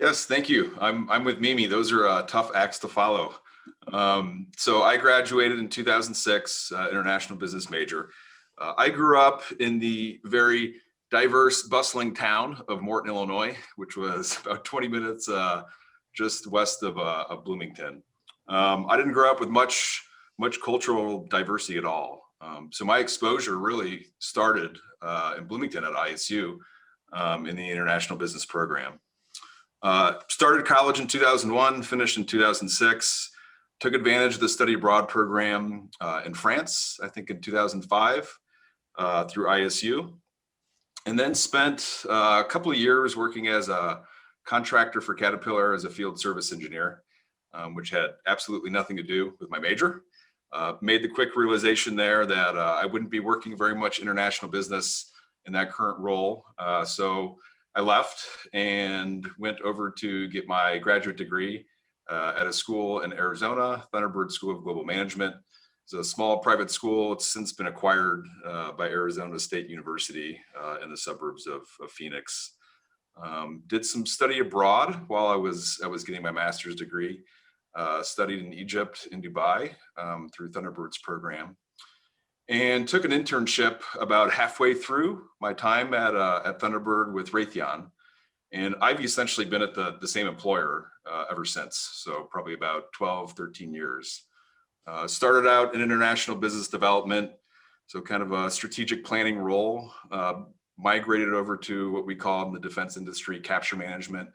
Yes, thank you. I'm with Mimi. Those are tough acts to follow. So I graduated in 2006, international business major. I grew up in the very diverse, bustling town of Morton, Illinois, which was about 20 minutes just west of Bloomington. I didn't grow up with much cultural diversity at all. So my exposure really started in Bloomington at ISU in the international business program. Started college in 2001, finished in 2006, took advantage of the study abroad program in France, I think in 2005 through ISU, and then spent a couple of years working as a contractor for Caterpillar as a field service engineer, which had absolutely nothing to do with my major. Made the quick realization there that I wouldn't be working very much international business in that current role. So I left and went over to get my graduate degree at a school in Arizona, Thunderbird School of Global Management. It's a small private school. It's since been acquired by Arizona State University in the suburbs of Phoenix. Did some study abroad while I was getting my master's degree. Studied in Egypt, in Dubai, through Thunderbird's program, and took an internship about halfway through my time at Thunderbird with Raytheon. And I've essentially been at the same employer ever since, so probably about 12, 13 years. Started out in international business development, so kind of a strategic planning role, migrated over to what we call in the defense industry capture management,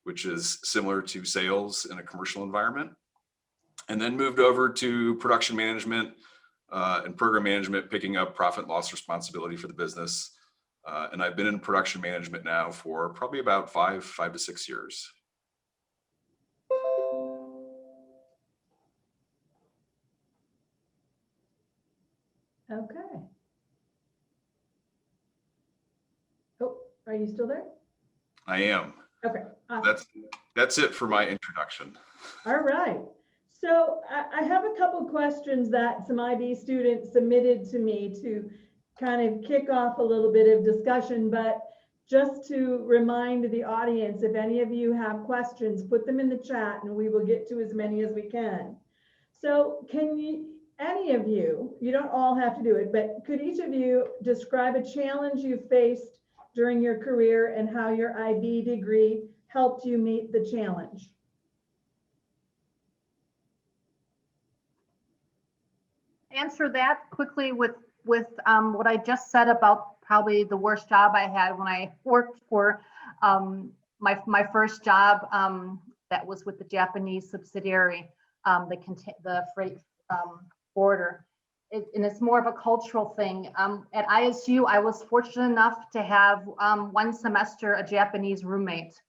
which is similar to sales in a commercial environment, and then moved over to production management and program management, picking up profit and loss responsibility for the business. And I've been in production management now for probably about 5 to 6 years. Okay. Oh, are you still there? I am. Okay. Awesome. That's it for my introduction. All right. So I have a couple questions that some IB students submitted to me to kind of kick off a little bit of discussion, but just to remind the audience, if any of you have questions, put them in the chat and we will get to as many as we can. So any of you, you don't all have to do it, but could each of you describe a challenge you faced during your career and how your IB degree helped you meet the challenge? Answer that quickly with what I just said about probably the worst job I had when I worked for my first job that was with the Japanese subsidiary, the freight border. And it's more of a cultural thing. At ISU, I was fortunate enough to have one semester a Japanese roommate.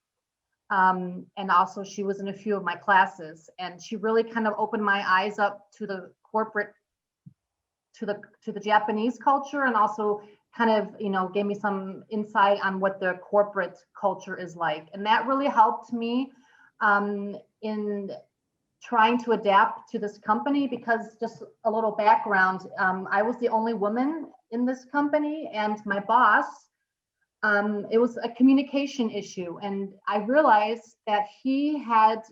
And also she was in a few of my classes, and she really kind of opened my eyes up to the corporate, to the Japanese culture, and also kind of, gave me some insight on what their corporate culture is like. And that really helped me in trying to adapt to this company, because just a little background, I was the only woman in this company, and my boss, it was a communication issue. And I realized that he had,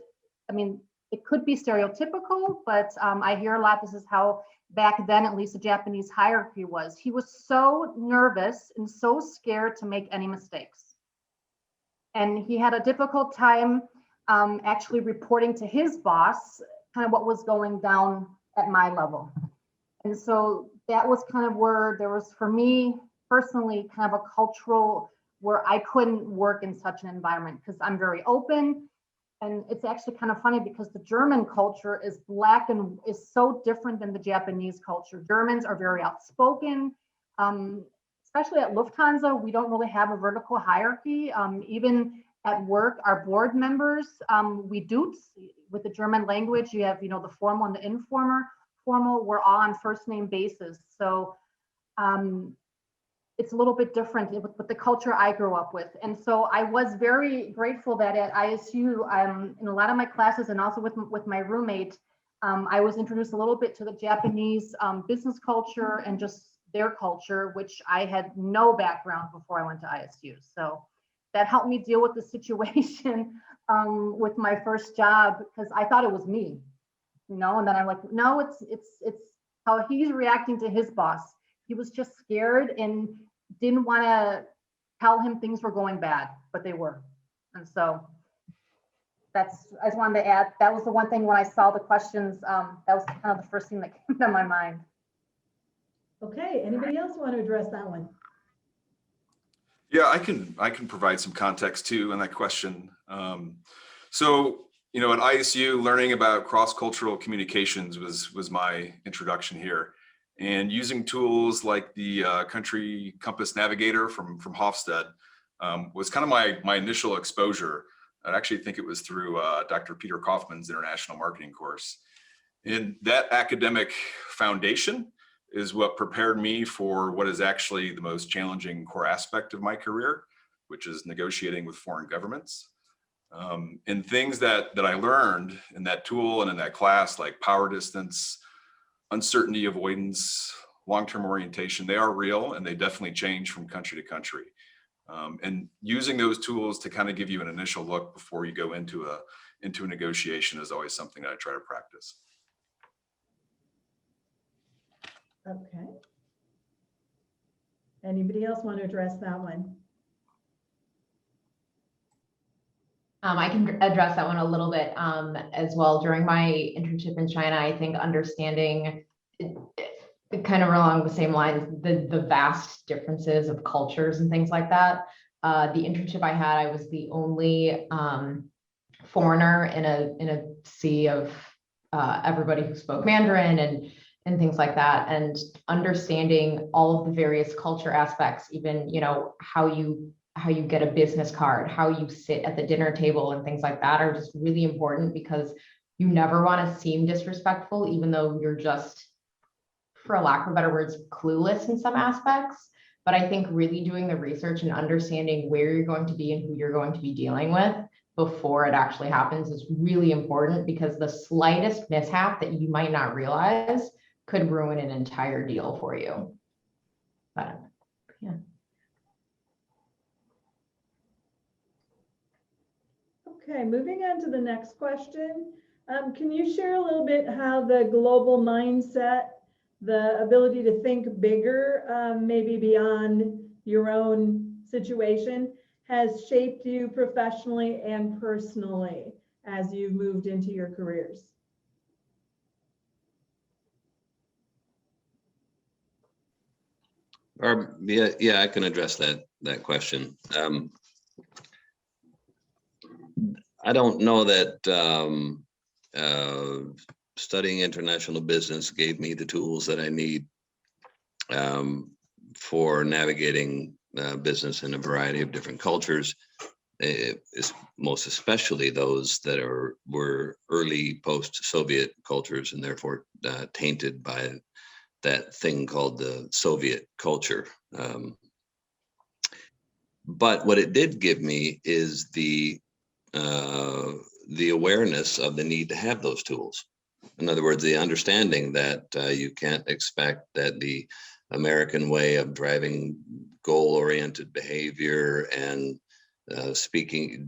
it could be stereotypical, but I hear a lot, this is how back then, at least the Japanese hierarchy was. He was so nervous and so scared to make any mistakes. And he had a difficult time actually reporting to his boss kind of what was going down at my level. And so that was kind of where there was, for me personally, kind of a cultural where I couldn't work in such an environment, because I'm very open. And it's actually kind of funny because the German culture is is so different than the Japanese culture. Germans are very outspoken, especially at Lufthansa. We don't really have a vertical hierarchy. Even at work, our board members, we do, with the German language, you have, the formal and the informal, we're all on first name basis. So it's a little bit different with the culture I grew up with. And so I was very grateful that at ISU, in a lot of my classes, and also with my roommate, I was introduced a little bit to the Japanese business culture and just their culture, which I had no background before I went to ISU. So that helped me deal with the situation with my first job because I thought it was me, you know, and then I'm like, no, it's how he's reacting to his boss. He was just scared and didn't want to tell him things were going bad, but they were. And so I just wanted to add, that was the one thing when I saw the questions, that was kind of the first thing that came to my mind. Okay, anybody else want to address that one? Yeah, I can provide some context too on that question. So, you know, at ISU, learning about cross-cultural communications was my introduction here, and using tools like the Country Compass Navigator from Hofstede was kind of my initial exposure. I actually think it was through Dr. Peter Kaufman's international marketing course. And that academic foundation is what prepared me for what is actually the most challenging core aspect of my career, which is negotiating with foreign governments. And things that I learned in that tool and in that class, like power distance, uncertainty avoidance, long-term orientation, they are real and they definitely change from country to country. And using those tools to kind of give you an initial look before you go into a negotiation is always something that I try to practice. Okay. Anybody else want to address that one? I can address that one a little bit as well. During my internship in China, I think understanding kind of along the same lines, the vast differences of cultures and things like that. The internship I had, I was the only foreigner in a sea of everybody who spoke Mandarin and things like that, and understanding all of the various culture aspects, even, you know, how you get a business card, how you sit at the dinner table and things like that are just really important, because you never want to seem disrespectful, even though you're just, for lack of better words, clueless in some aspects. But I think really doing the research and understanding where you're going to be and who you're going to be dealing with before it actually happens is really important, because the slightest mishap that you might not realize could ruin an entire deal for you. But yeah. Okay, moving on to the next question. Can you share a little bit how the global mindset, the ability to think bigger, maybe beyond your own situation, has shaped you professionally and personally as you've moved into your careers? Yeah, I can address that question. I don't know that studying international business gave me the tools that I need for navigating business in a variety of different cultures, most especially those that were early post-Soviet cultures, and therefore tainted by that thing called the Soviet culture. But what it did give me is the awareness of the need to have those tools. In other words, the understanding that you can't expect that the American way of driving goal-oriented behavior and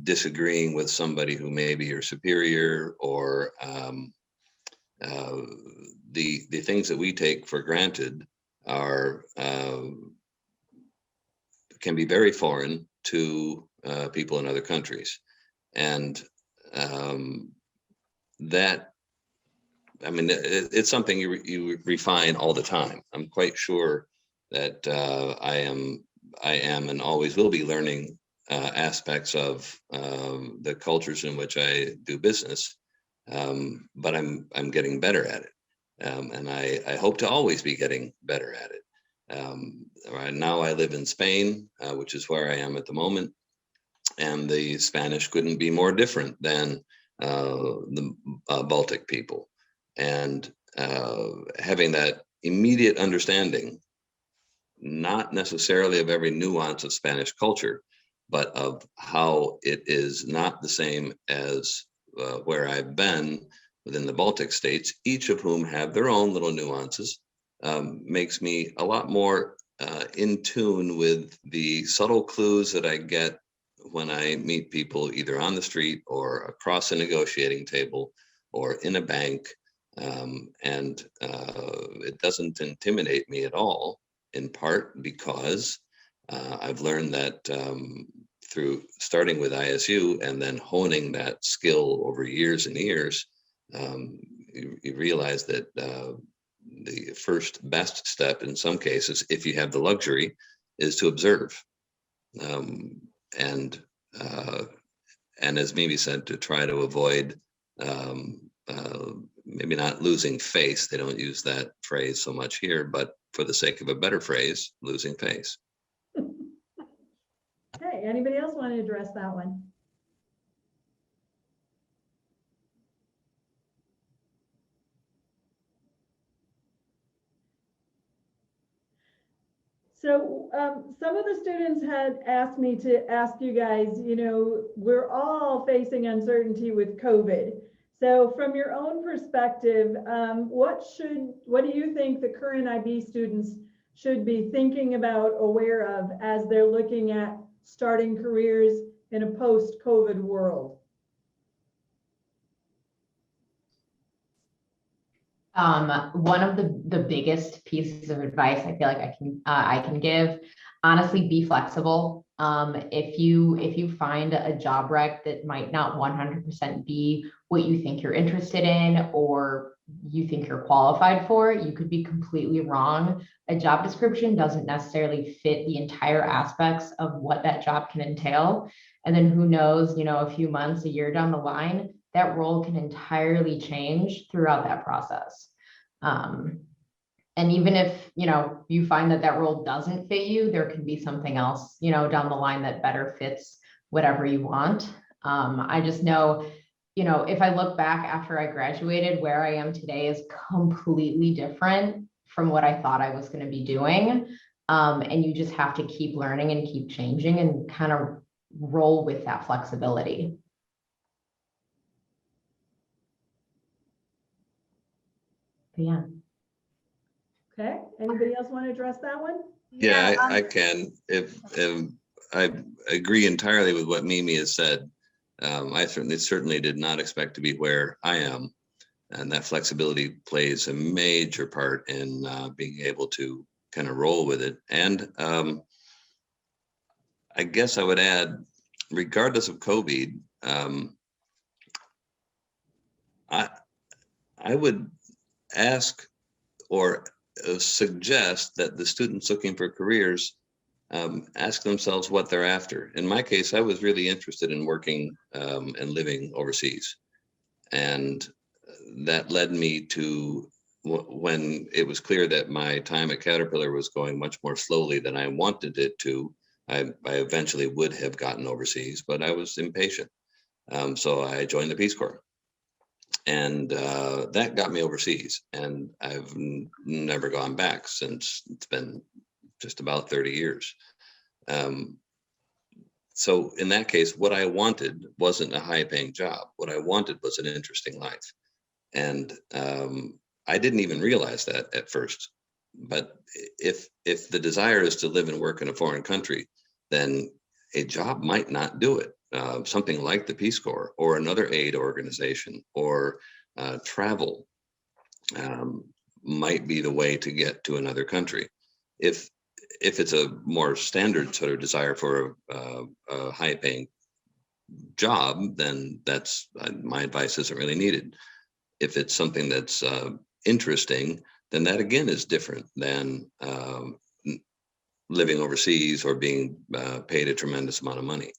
disagreeing with somebody who may be your superior, or the things that we take for granted are can be very foreign to people in other countries. And that, I mean, it's something you refine all the time. I'm quite sure that I am and always will be learning aspects of the cultures in which I do business, but I'm getting better at it, and I hope to always be getting better at it. Right now I live in Spain, which is where I am at the moment, and the Spanish couldn't be more different than the Baltic people. And having that immediate understanding, not necessarily of every nuance of Spanish culture, but of how it is not the same as where I've been within the Baltic states, each of whom have their own little nuances, makes me a lot more in tune with the subtle clues that I get when I meet people either on the street or across a negotiating table or in a bank. And it doesn't intimidate me at all, in part because I've learned that through starting with ISU and then honing that skill over years and years, you realize that the first best step in some cases, if you have the luxury, is to observe. And as Mimi said, to try to avoid maybe not losing face. They don't use that phrase so much here, but for the sake of a better phrase, losing face. Okay, anybody else want to address that one? So some of the students had asked me to ask you guys, you know, we're all facing uncertainty with COVID. So from your own perspective, what do you think the current IB students should be thinking about, aware of, as they're looking at starting careers in a post-COVID world? One of the biggest pieces of advice I feel like I can give, honestly, be flexible. If you find a job rec that might not 100% be what you think you're interested in or you think you're qualified for, you could be completely wrong. A job description doesn't necessarily fit the entire aspects of what that job can entail. And then who knows, you know, a few months, a year down the line, that role can entirely change throughout that process. And even if, you know, you find that that role doesn't fit you, there can be something else, you know, down the line that better fits whatever you want. I just know, you know, if I look back after I graduated, where I am today is completely different from what I thought I was going to be doing. And you just have to keep learning and keep changing and kind of roll with that flexibility. Yeah. Okay, anybody else want to address that one? Yeah, I can. If I agree entirely with what Mimi has said. I certainly did not expect to be where I am, and that flexibility plays a major part in being able to kind of roll with it. And I guess I would add, regardless of COVID, I would ask or suggest that the students looking for careers ask themselves what they're after. In my case, I was really interested in working and living overseas. And that led me to, when it was clear that my time at Caterpillar was going much more slowly than I wanted it to, I eventually would have gotten overseas, but I was impatient. So I joined the Peace Corps. And that got me overseas. And I've never gone back since. It's been just about 30 years. So in that case, what I wanted wasn't a high-paying job. What I wanted was an interesting life. And I didn't even realize that at first. But if the desire is to live and work in a foreign country, then a job might not do it. Something like the Peace Corps or another aid organization or travel might be the way to get to another country. If it's a more standard sort of desire for a high-paying job, then that's my advice isn't really needed. If it's something that's interesting, then that again is different than living overseas or being paid a tremendous amount of money.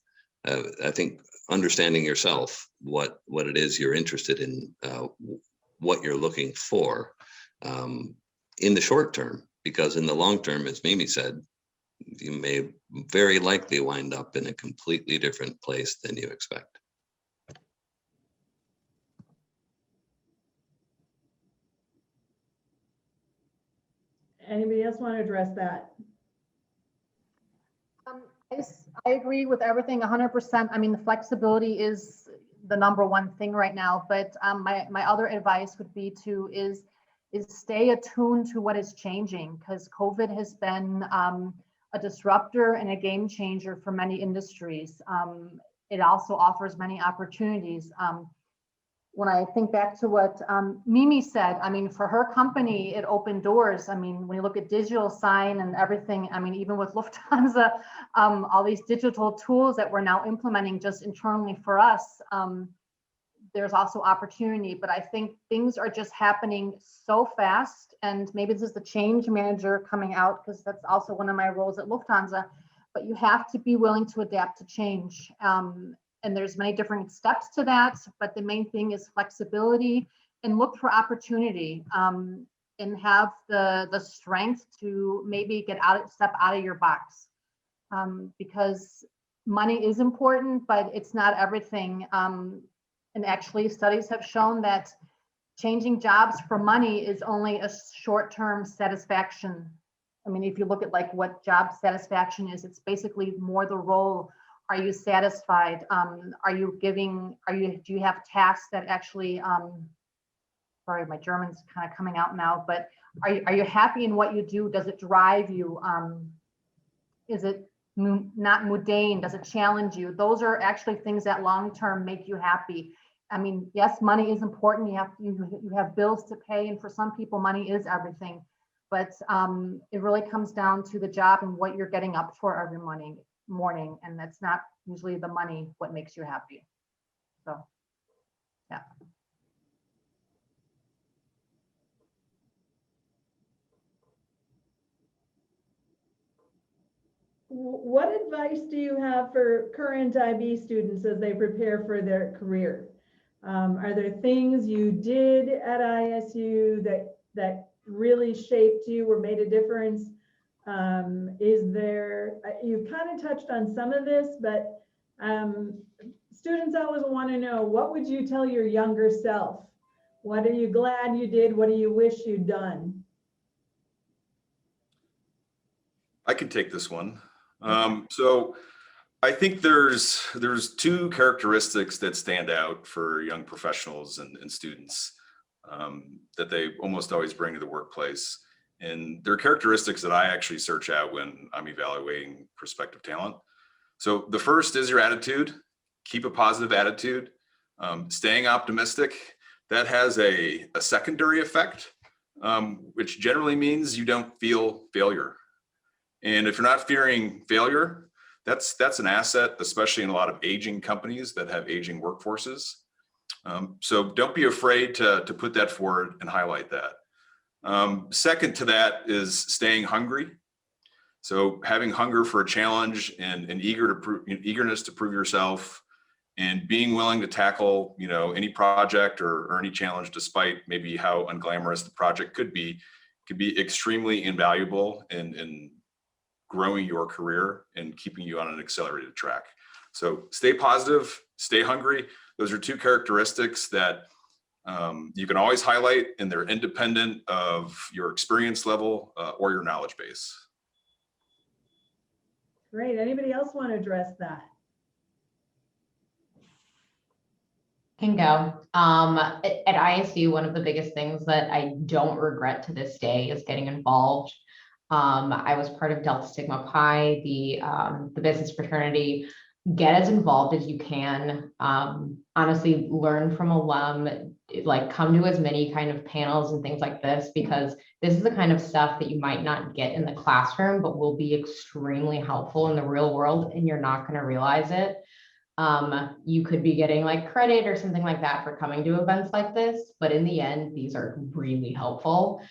I think understanding yourself, what it is you're interested in, what you're looking for in the short term, because in the long term, as Mimi said, you may very likely wind up in a completely different place than you expect. Anybody else want to address that? I agree with everything 100%. I mean, the flexibility is the number one thing right now, but my other advice would be is stay attuned to what is changing, because COVID has been a disruptor and a game changer for many industries. It also offers many opportunities. When I think back to what Mimi said, I mean, for her company, it opened doors. I mean, when you look at digital sign and everything, I mean, even with Lufthansa, all these digital tools that we're now implementing just internally for us, there's also opportunity. But I think things are just happening so fast, and maybe this is the change manager coming out, because that's also one of my roles at Lufthansa, but you have to be willing to adapt to change. And there's many different steps to that, but the main thing is flexibility and look for opportunity, and have the strength to maybe step out of your box, because money is important, but it's not everything. And actually studies have shown that changing jobs for money is only a short-term satisfaction. I mean, if you look at like what job satisfaction is, it's basically more the role. Are you satisfied? Do you have tasks that actually, sorry, my German's kind of coming out now, but are you happy in what you do? Does it drive you? Is it not mundane? Does it challenge you? Those are actually things that long-term make you happy. I mean, yes, money is important. You have bills to pay, and for some people, money is everything. But it really comes down to the job and what you're getting up for every morning, and that's not usually the money what makes you happy. So yeah. What advice do you have for current IB students as they prepare for their career? Are there things you did at ISU that really shaped you or made a difference? You've kind of touched on some of this, but students always want to know, what would you tell your younger self? What are you glad you did? What do you wish you'd done? I can take this one. So I think there's two characteristics that stand out for young professionals and students that they almost always bring to the workplace. And they're characteristics that I actually search out when I'm evaluating prospective talent. So the first is your attitude. Keep a positive attitude. Staying optimistic. That has a secondary effect, which generally means you don't feel failure. And if you're not fearing failure, that's an asset, especially in a lot of aging companies that have aging workforces. So don't be afraid to put that forward and highlight that. Second to that is staying hungry. So having hunger for a challenge and eagerness to prove yourself, and being willing to tackle, any project or any challenge, despite maybe how unglamorous the project could be extremely invaluable in growing your career and keeping you on an accelerated track. So stay positive, stay hungry. Those are two characteristics that you can always highlight, and they're independent of your experience level or your knowledge base. Great. Anybody else want to address that? Can go. At ISU, one of the biggest things that I don't regret to this day is getting involved. I was part of Delta Sigma Pi, the business fraternity. Get as involved as you can. Honestly, learn from alum, like come to as many kind of panels and things like this, because this is the kind of stuff that you might not get in the classroom, but will be extremely helpful in the real world, and you're not going to realize it. You could be getting like credit or something like that for coming to events like this, but in the end, these are really helpful.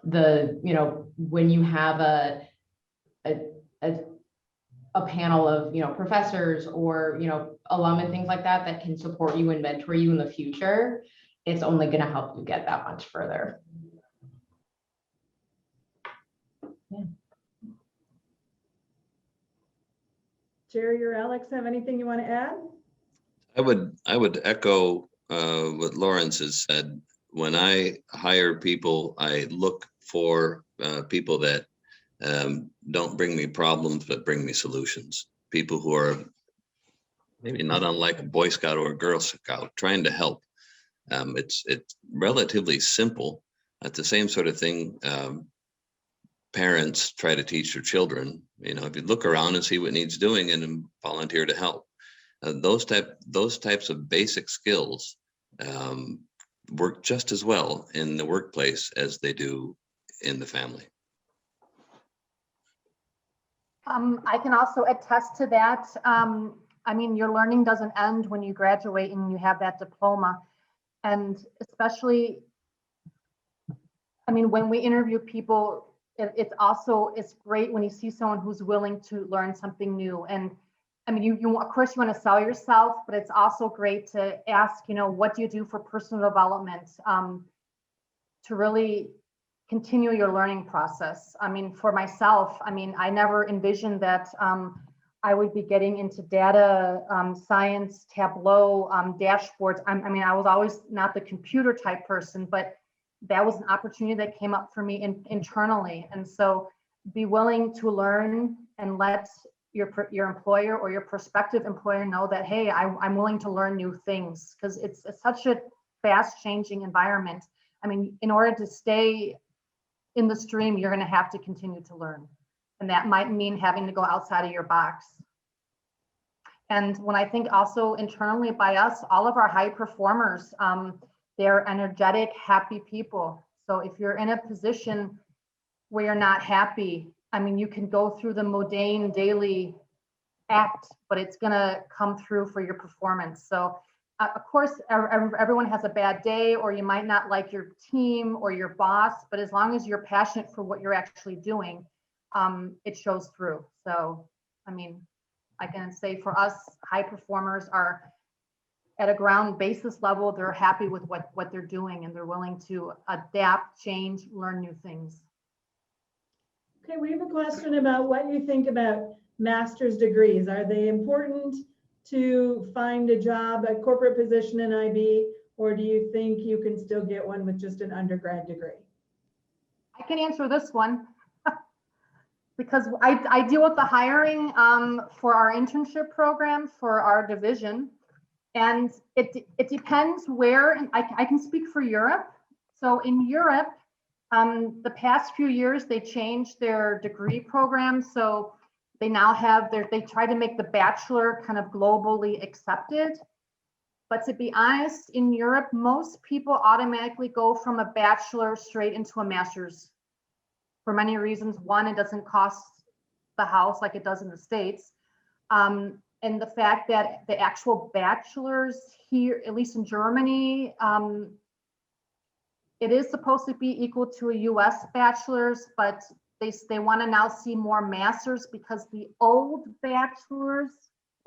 When you have a panel of, professors or, alum and things like that can support you and mentor you in the future, it's only going to help you get that much further. Yeah. Jerry or Alex, have anything you want to add? I would echo what Lawrence has said. When I hire people, I look for people that don't bring me problems, but bring me solutions. People who are maybe not unlike a Boy Scout or a Girl Scout, trying to help. It's relatively simple. It's the same sort of thing parents try to teach their children. You know, if you look around and see what needs doing and then volunteer to help. Those types of basic skills work just as well in the workplace as they do in the family. I can also attest to that. I mean, your learning doesn't end when you graduate and you have that diploma. And especially, I mean, when we interview people, it's great when you see someone who's willing to learn something new. And I mean, you of course you want to sell yourself, but it's also great to ask, you know, what do you do for personal development to really continue your learning process? I mean, for myself, I mean, I never envisioned that I would be getting into data science, Tableau, dashboards. I mean, I was always not the computer type person, but that was an opportunity that came up for me internally. And so be willing to learn and let your employer or your prospective employer know that, hey, I'm willing to learn new things, because it's such a fast changing environment. I mean, in order to stay in the stream, you're going to have to continue to learn. And that might mean having to go outside of your box. And when I think also internally by us, all of our high performers, they're energetic, happy people. So if you're in a position where you're not happy, I mean, you can go through the mundane daily act, but it's going to come through for your performance. So of course, everyone has a bad day, or you might not like your team or your boss, but as long as you're passionate for what you're actually doing, it shows through. So, I mean, I can say for us, high performers are at a ground basis level, they're happy with what they're doing, and they're willing to adapt, change, learn new things. Okay, we have a question about what you think about master's degrees. Are they important to find a job, a corporate position in IB, or do you think you can still get one with just an undergrad degree? I can answer this one because I deal with the hiring for our internship program for our division. And it depends where, and I can speak for Europe. So in Europe, the past few years, they changed their degree program. So they now have they try to make the bachelor kind of globally accepted. But to be honest, in Europe, most people automatically go from a bachelor straight into a master's for many reasons. One, it doesn't cost the house like it does in the States. And the fact that the actual bachelor's here, at least in Germany, it is supposed to be equal to a US bachelor's, but they want to now see more masters, because the old bachelor's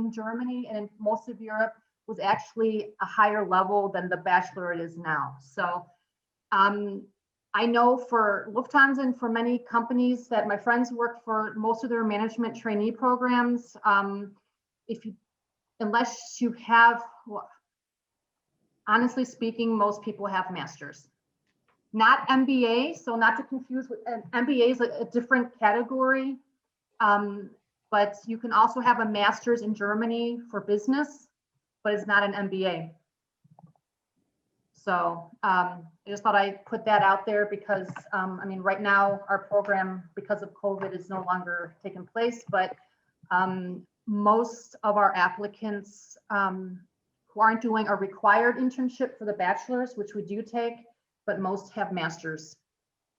in Germany and in most of Europe was actually a higher level than the bachelor it is now. So I know for Lufthansa and for many companies that my friends work for, most of their management trainee programs, unless you have, well, honestly speaking, most people have masters. Not MBA, so not to confuse with MBA is a different category, but you can also have a master's in Germany for business, but it's not an MBA. So I just thought I'd put that out there because, I mean, right now our program, because of COVID, is no longer taking place, but most of our applicants who aren't doing a required internship for the bachelor's, which we do take, but most have masters,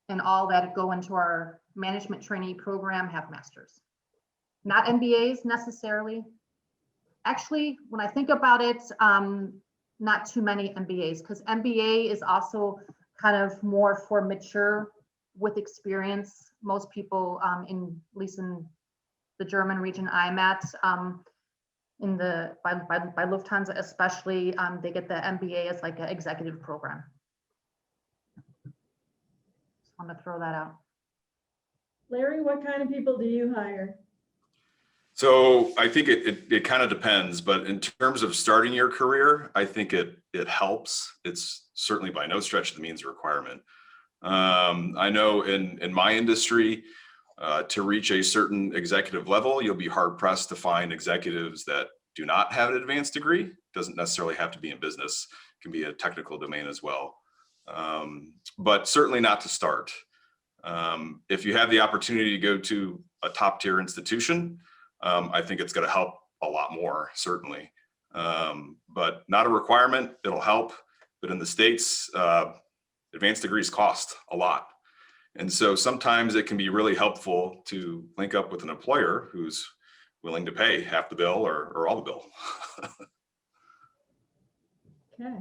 and all that go into our management trainee program have masters. Not MBAs necessarily. Actually, when I think about it, not too many MBAs, because MBA is also kind of more for mature with experience. Most people, at least in the German region I'm at, by Lufthansa especially, they get the MBA as like an executive program. Just want to throw that out. Larry, what kind of people do you hire? So I think it kind of depends, but in terms of starting your career, I think it helps. It's certainly by no stretch of the means a requirement. I know in my industry, to reach a certain executive level, you'll be hard pressed to find executives that do not have an advanced degree. Doesn't necessarily have to be in business. It can be a technical domain as well, but certainly not to start. If you have the opportunity to go to a top tier institution, I think it's going to help a lot more, certainly. But not a requirement, it'll help. But in the States, advanced degrees cost a lot. And so sometimes it can be really helpful to link up with an employer who's willing to pay half the bill or all the bill. Okay.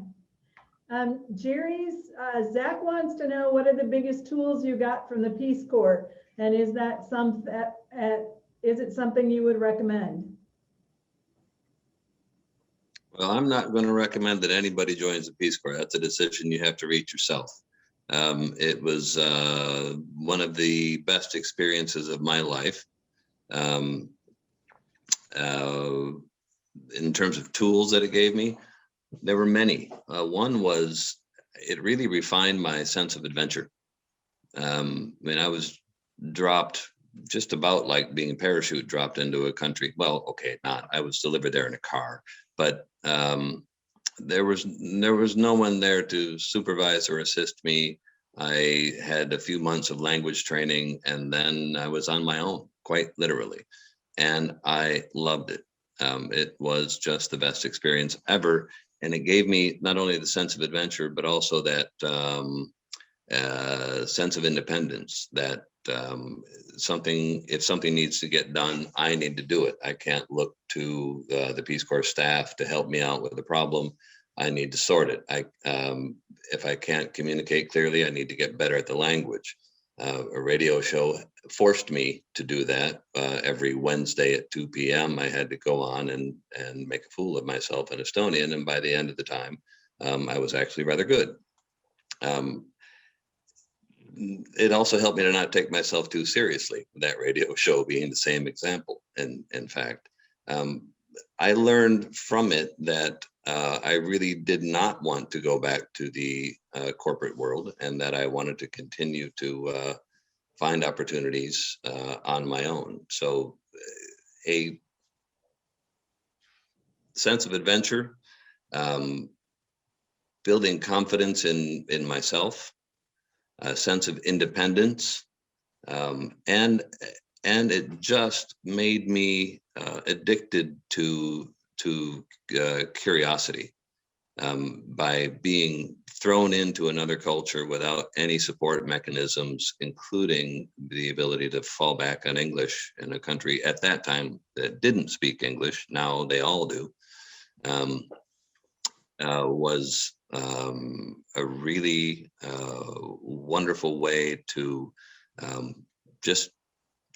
Zach wants to know, what are the biggest tools you got from the Peace Corps? And is that is it something you would recommend? Well, I'm not going to recommend that anybody joins the Peace Corps. That's a decision you have to reach yourself. It was one of the best experiences of my life. In terms of tools that it gave me, there were many. One was, it really refined my sense of adventure. I mean, I was dropped just about like being a parachute dropped into a country. Well, okay, not. I was delivered there in a car, but there was no one there to supervise or assist me. I had a few months of language training, and then I was on my own, quite literally, and I loved it. It was just the best experience ever, and it gave me not only the sense of adventure, but also that sense of independence, that if something needs to get done, I need to do it. I can't look to the Peace Corps staff to help me out with the problem. I need to sort it. If I can't communicate clearly, I need to get better at the language. A radio show forced me to do that. Every Wednesday at 2 p.m. I had to go on and make a fool of myself in Estonian, and by the end of the time, I was actually rather good. It also helped me to not take myself too seriously, that radio show being the same example. And in fact, I learned from it that I really did not want to go back to the corporate world, and that I wanted to continue to find opportunities on my own. So a sense of adventure, building confidence in myself, a sense of independence, and it just made me addicted to curiosity. By being thrown into another culture without any support mechanisms, including the ability to fall back on English in a country at that time that didn't speak English, now they all do, was a really wonderful way to just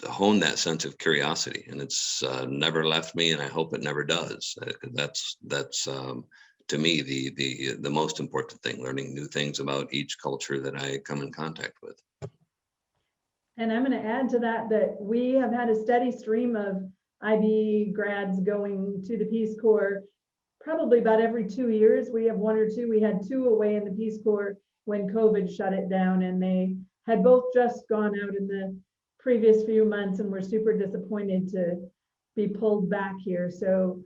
hone that sense of curiosity, and it's never left me, and I hope it never does. That's to me the most important thing, learning new things about each culture that I come in contact with. And I'm going to add to that we have had a steady stream of IB grads going to the Peace Corps. Probably about every 2 years, we have one or two. We had two away in the Peace Corps when COVID shut it down, and they had both just gone out in the previous few months and were super disappointed to be pulled back here. So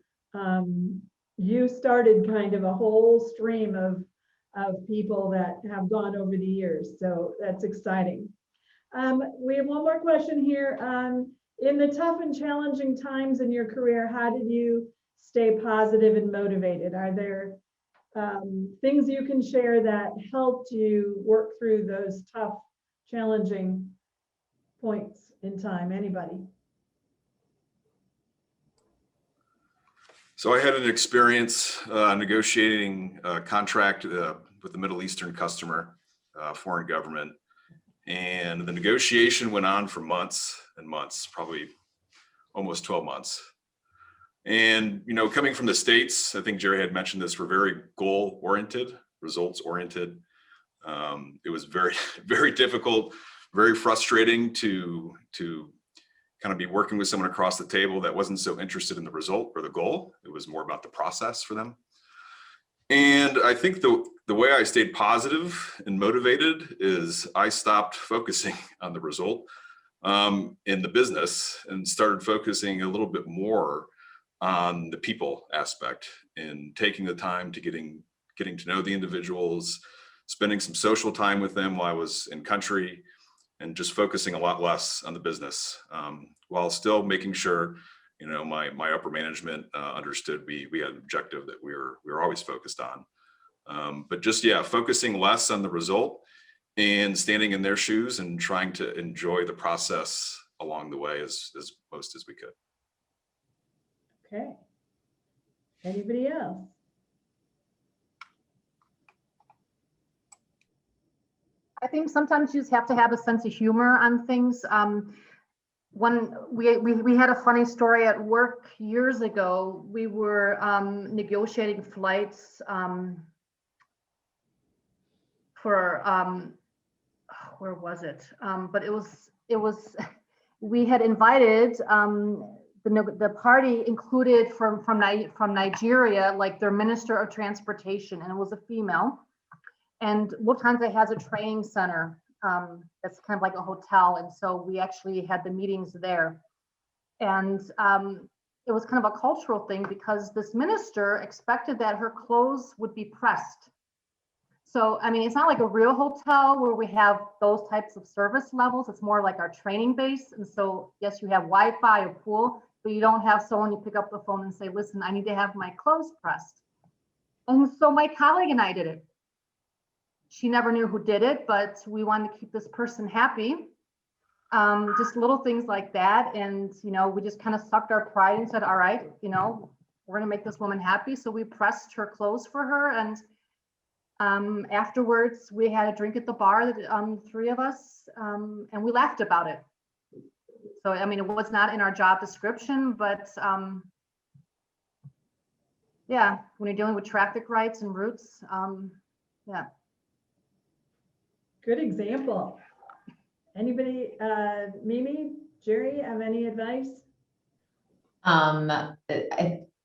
you started kind of a whole stream of people that have gone over the years. So that's exciting. We have one more question here. In the tough and challenging times in your career, how did you stay positive and motivated? Are there things you can share that helped you work through those tough, challenging points in time? Anybody? So I had an experience negotiating a contract with a Middle Eastern customer, foreign government. And the negotiation went on for months and months, probably almost 12 months. And, you know, coming from the States, I think Jerry had mentioned this, we're very goal-oriented, results-oriented. It was very, very difficult, very frustrating to kind of be working with someone across the table that wasn't so interested in the result or the goal. It was more about the process for them. And I think the way I stayed positive and motivated is I stopped focusing on the result in the business and started focusing a little bit more on the people aspect and taking the time to getting to know the individuals, spending some social time with them while I was in country, and just focusing a lot less on the business, while still making sure, you know, my upper management understood we had an objective that we were always focused on. But just, yeah, focusing less on the result and standing in their shoes and trying to enjoy the process along the way as most as we could. Okay. Anybody else? I think sometimes you just have to have a sense of humor on things. When we had a funny story at work years ago. We were negotiating flights for where was it? But it was we had invited the party included from Nigeria, like their minister of transportation, and it was a female. And Lufthansa has a training center that's kind of like a hotel. And so we actually had the meetings there. And it was kind of a cultural thing because this minister expected that her clothes would be pressed. So, I mean, it's not like a real hotel where we have those types of service levels. It's more like our training base. And so, yes, you have Wi-Fi or pool, but you don't have someone you pick up the phone and say, listen, I need to have my clothes pressed. And so my colleague and I did it. She never knew who did it, but we wanted to keep this person happy. Just little things like that. And, you know, we just kind of sucked our pride and said, all right, you know, we're going to make this woman happy. So we pressed her clothes for her. And afterwards, we had a drink at the bar, three of us, and we laughed about it. So, I mean, it was not in our job description, but yeah, when you're dealing with traffic rights and routes, yeah. Good example. Anybody, Mimi, Jerry, have any advice? I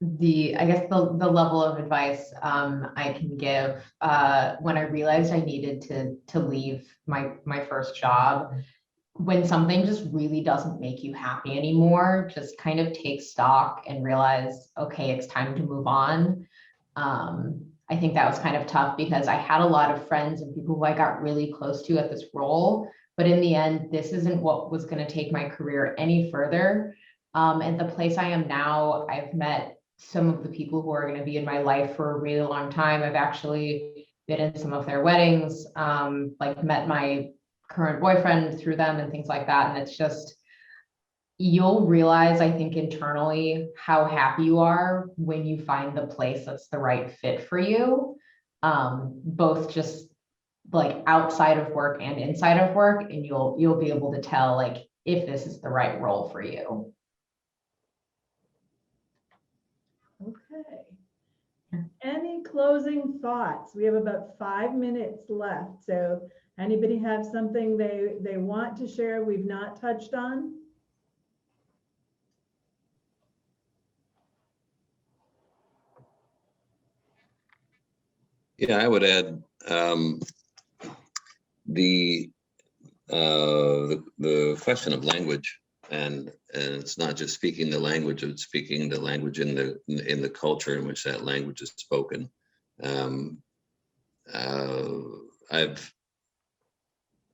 guess the level of advice I can give when I realized I needed to leave my first job, when something just really doesn't make you happy anymore, just kind of take stock and realize, okay, it's time to move on. I think that was kind of tough because I had a lot of friends and people who I got really close to at this role, but in the end, this isn't what was going to take my career any further. And the place I am now, I've met some of the people who are going to be in my life for a really long time. I've actually been in some of their weddings, like met my current boyfriend through them and things like that. And it's just, you'll realize, I think, internally how happy you are when you find the place that's the right fit for you, both just like outside of work and inside of work, and you'll be able to tell like if this is the right role for you. Okay. Any closing thoughts? We have about 5 minutes left. So anybody have something they want to share we've not touched on? Yeah, I would add the question of language, and it's not just speaking the language; it's speaking the language in the culture in which that language is spoken. I've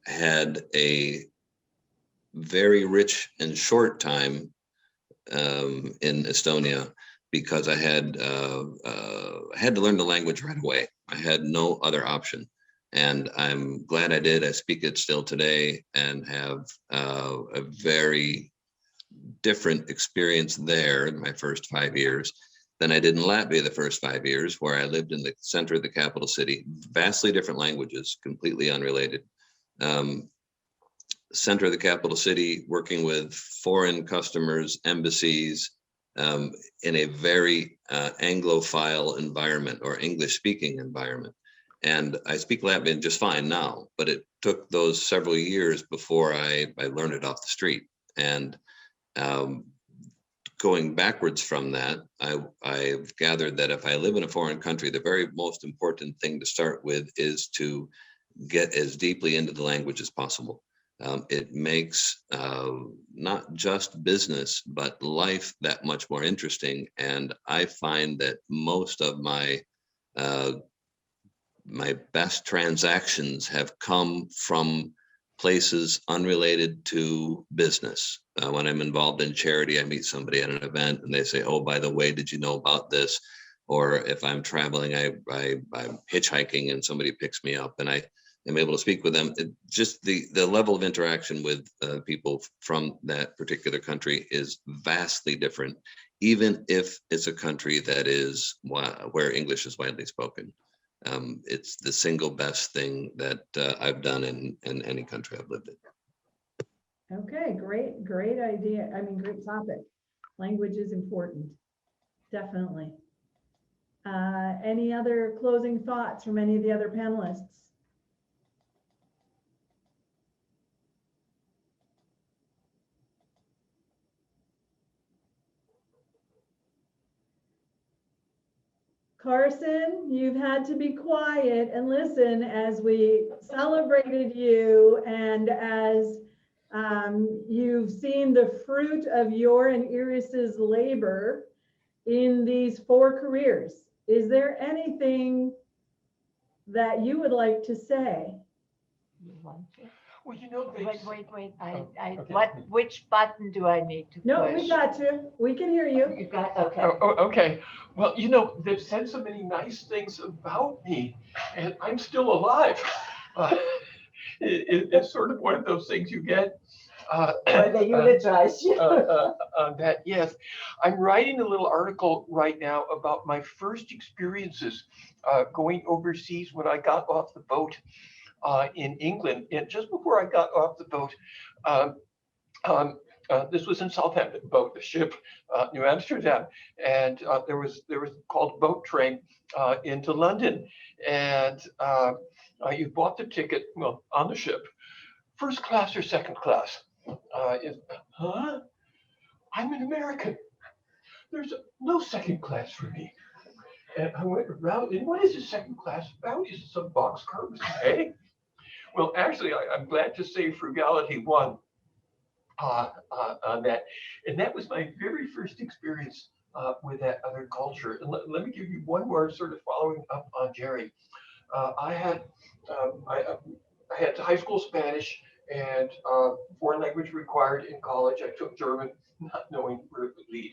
had a very rich and short time in Estonia because I had to learn the language right away. I had no other option, and I'm glad I did. I speak it still today and have a very different experience there in my first 5 years than I did in Latvia the first 5 years, where I lived in the center of the capital city. Vastly different languages, completely unrelated. Center of the capital city, working with foreign customers, embassies, in a very Anglophile environment or English-speaking environment. And I speak Latvian just fine now, but it took those several years before I learned it off the street. And going backwards from that, I've gathered that if I live in a foreign country, the very most important thing to start with is to get as deeply into the language as possible. It makes not just business, but life that much more interesting. And I find that most of my best transactions have come from places unrelated to business. When I'm involved in charity, I meet somebody at an event and they say, oh, by the way, did you know about this? Or if I'm traveling, I'm hitchhiking and somebody picks me up and I am able to speak with them. Just the level of interaction with people from that particular country is vastly different, even if it's a country that is where English is widely spoken. It's the single best thing that I've done in any country I've lived in. Okay, great idea. I mean, great topic. Language is important, definitely. Any other closing thoughts from any of the other panelists? Carson, you've had to be quiet and listen as we celebrated you and as you've seen the fruit of your and Iris's labor in these 4 careers. Is there anything that you would like to say? You want to? Well, you know, Wait. Okay. Which button do I need to push? No, we got you. We can hear you. You got, okay. Okay. Well, you know, they've said so many nice things about me, and I'm still alive. It's sort of one of those things you get. They eulogize you. That, yes. I'm writing a little article right now about my first experiences going overseas when I got off the boat in England. And just before I got off the boat, this was in Southampton, boat, the ship, New Amsterdam, and there was called boat train into London, and you bought the ticket, well, on the ship, first class or second class. Huh? I'm an American. There's no second class for me. And I went around, and what is a second class about? Is it some boxcar with hay? Well, actually, I'm glad to say frugality won on that. And that was my very first experience with that other culture. And let me give you one more sort of following up on Jerry. I had high school Spanish and foreign language required in college. I took German, not knowing where it would lead.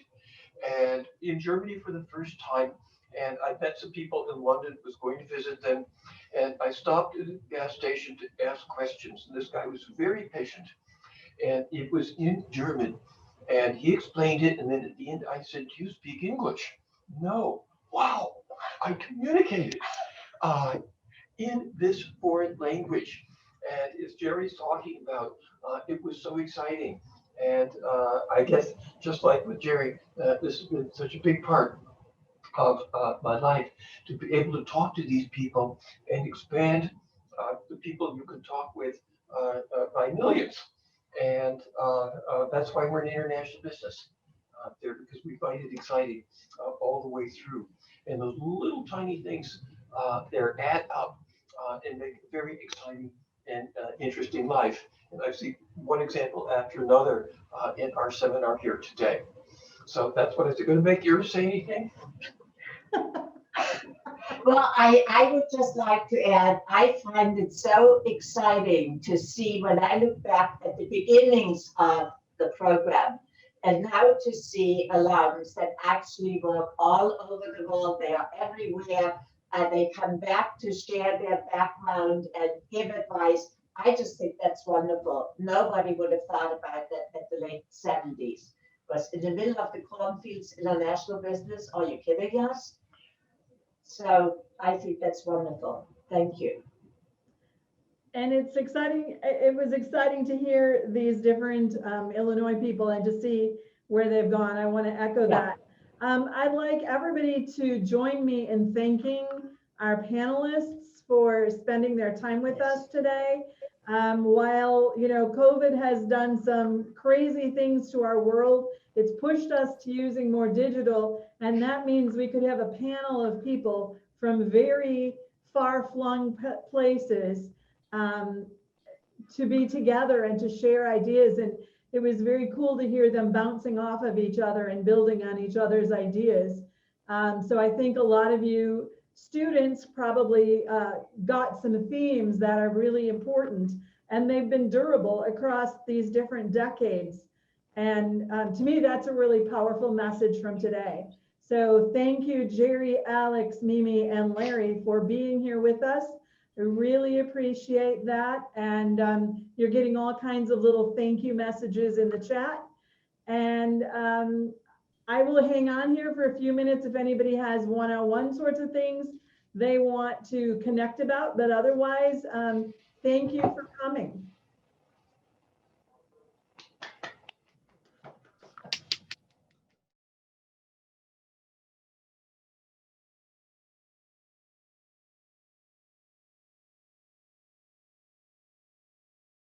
And in Germany for the first time, and I met some people in London, was going to visit them, and I stopped at a gas station to ask questions. And this guy was very patient, and it was in German, and he explained it. And then at the end, I said, "Do you speak English?" "No." Wow, I communicated in this foreign language. And as Jerry's talking about, it was so exciting. And I guess just like with Jerry, this has been such a big part of my life, to be able to talk to these people and expand the people you can talk with by millions. And that's why we're in international business there, because we find it exciting all the way through. And those little tiny things, they're add up and make a very exciting and interesting life. And I've seen one example after another in our seminar here today. So that's what it's going to make you say anything. Well, I would just like to add, I find it so exciting to see when I look back at the beginnings of the program and now to see alums that actually work all over the world. They are everywhere and they come back to share their background and give advice. I just think that's wonderful. Nobody would have thought about that at the late 70s. Was in the middle of the cornfields, international business. Are you kidding us? So I think that's wonderful. Thank you. And it's exciting. It was exciting to hear these different Illinois people and to see where they've gone. I want to echo that. I'd like everybody to join me in thanking our panelists for spending their time with us today. While, you know, COVID has done some crazy things to our world, it's pushed us to using more digital, and that means we could have a panel of people from very far-flung places to be together and to share ideas. And it was very cool to hear them bouncing off of each other and building on each other's ideas. So I think a lot of you students probably got some themes that are really important and they've been durable across these different decades. And to me, that's a really powerful message from today. So thank you, Jerry, Alex, Mimi, and Larry for being here with us. I really appreciate that. And you're getting all kinds of little thank you messages in the chat. And I will hang on here for a few minutes if anybody has one-on-one sorts of things they want to connect about, but otherwise, thank you for coming.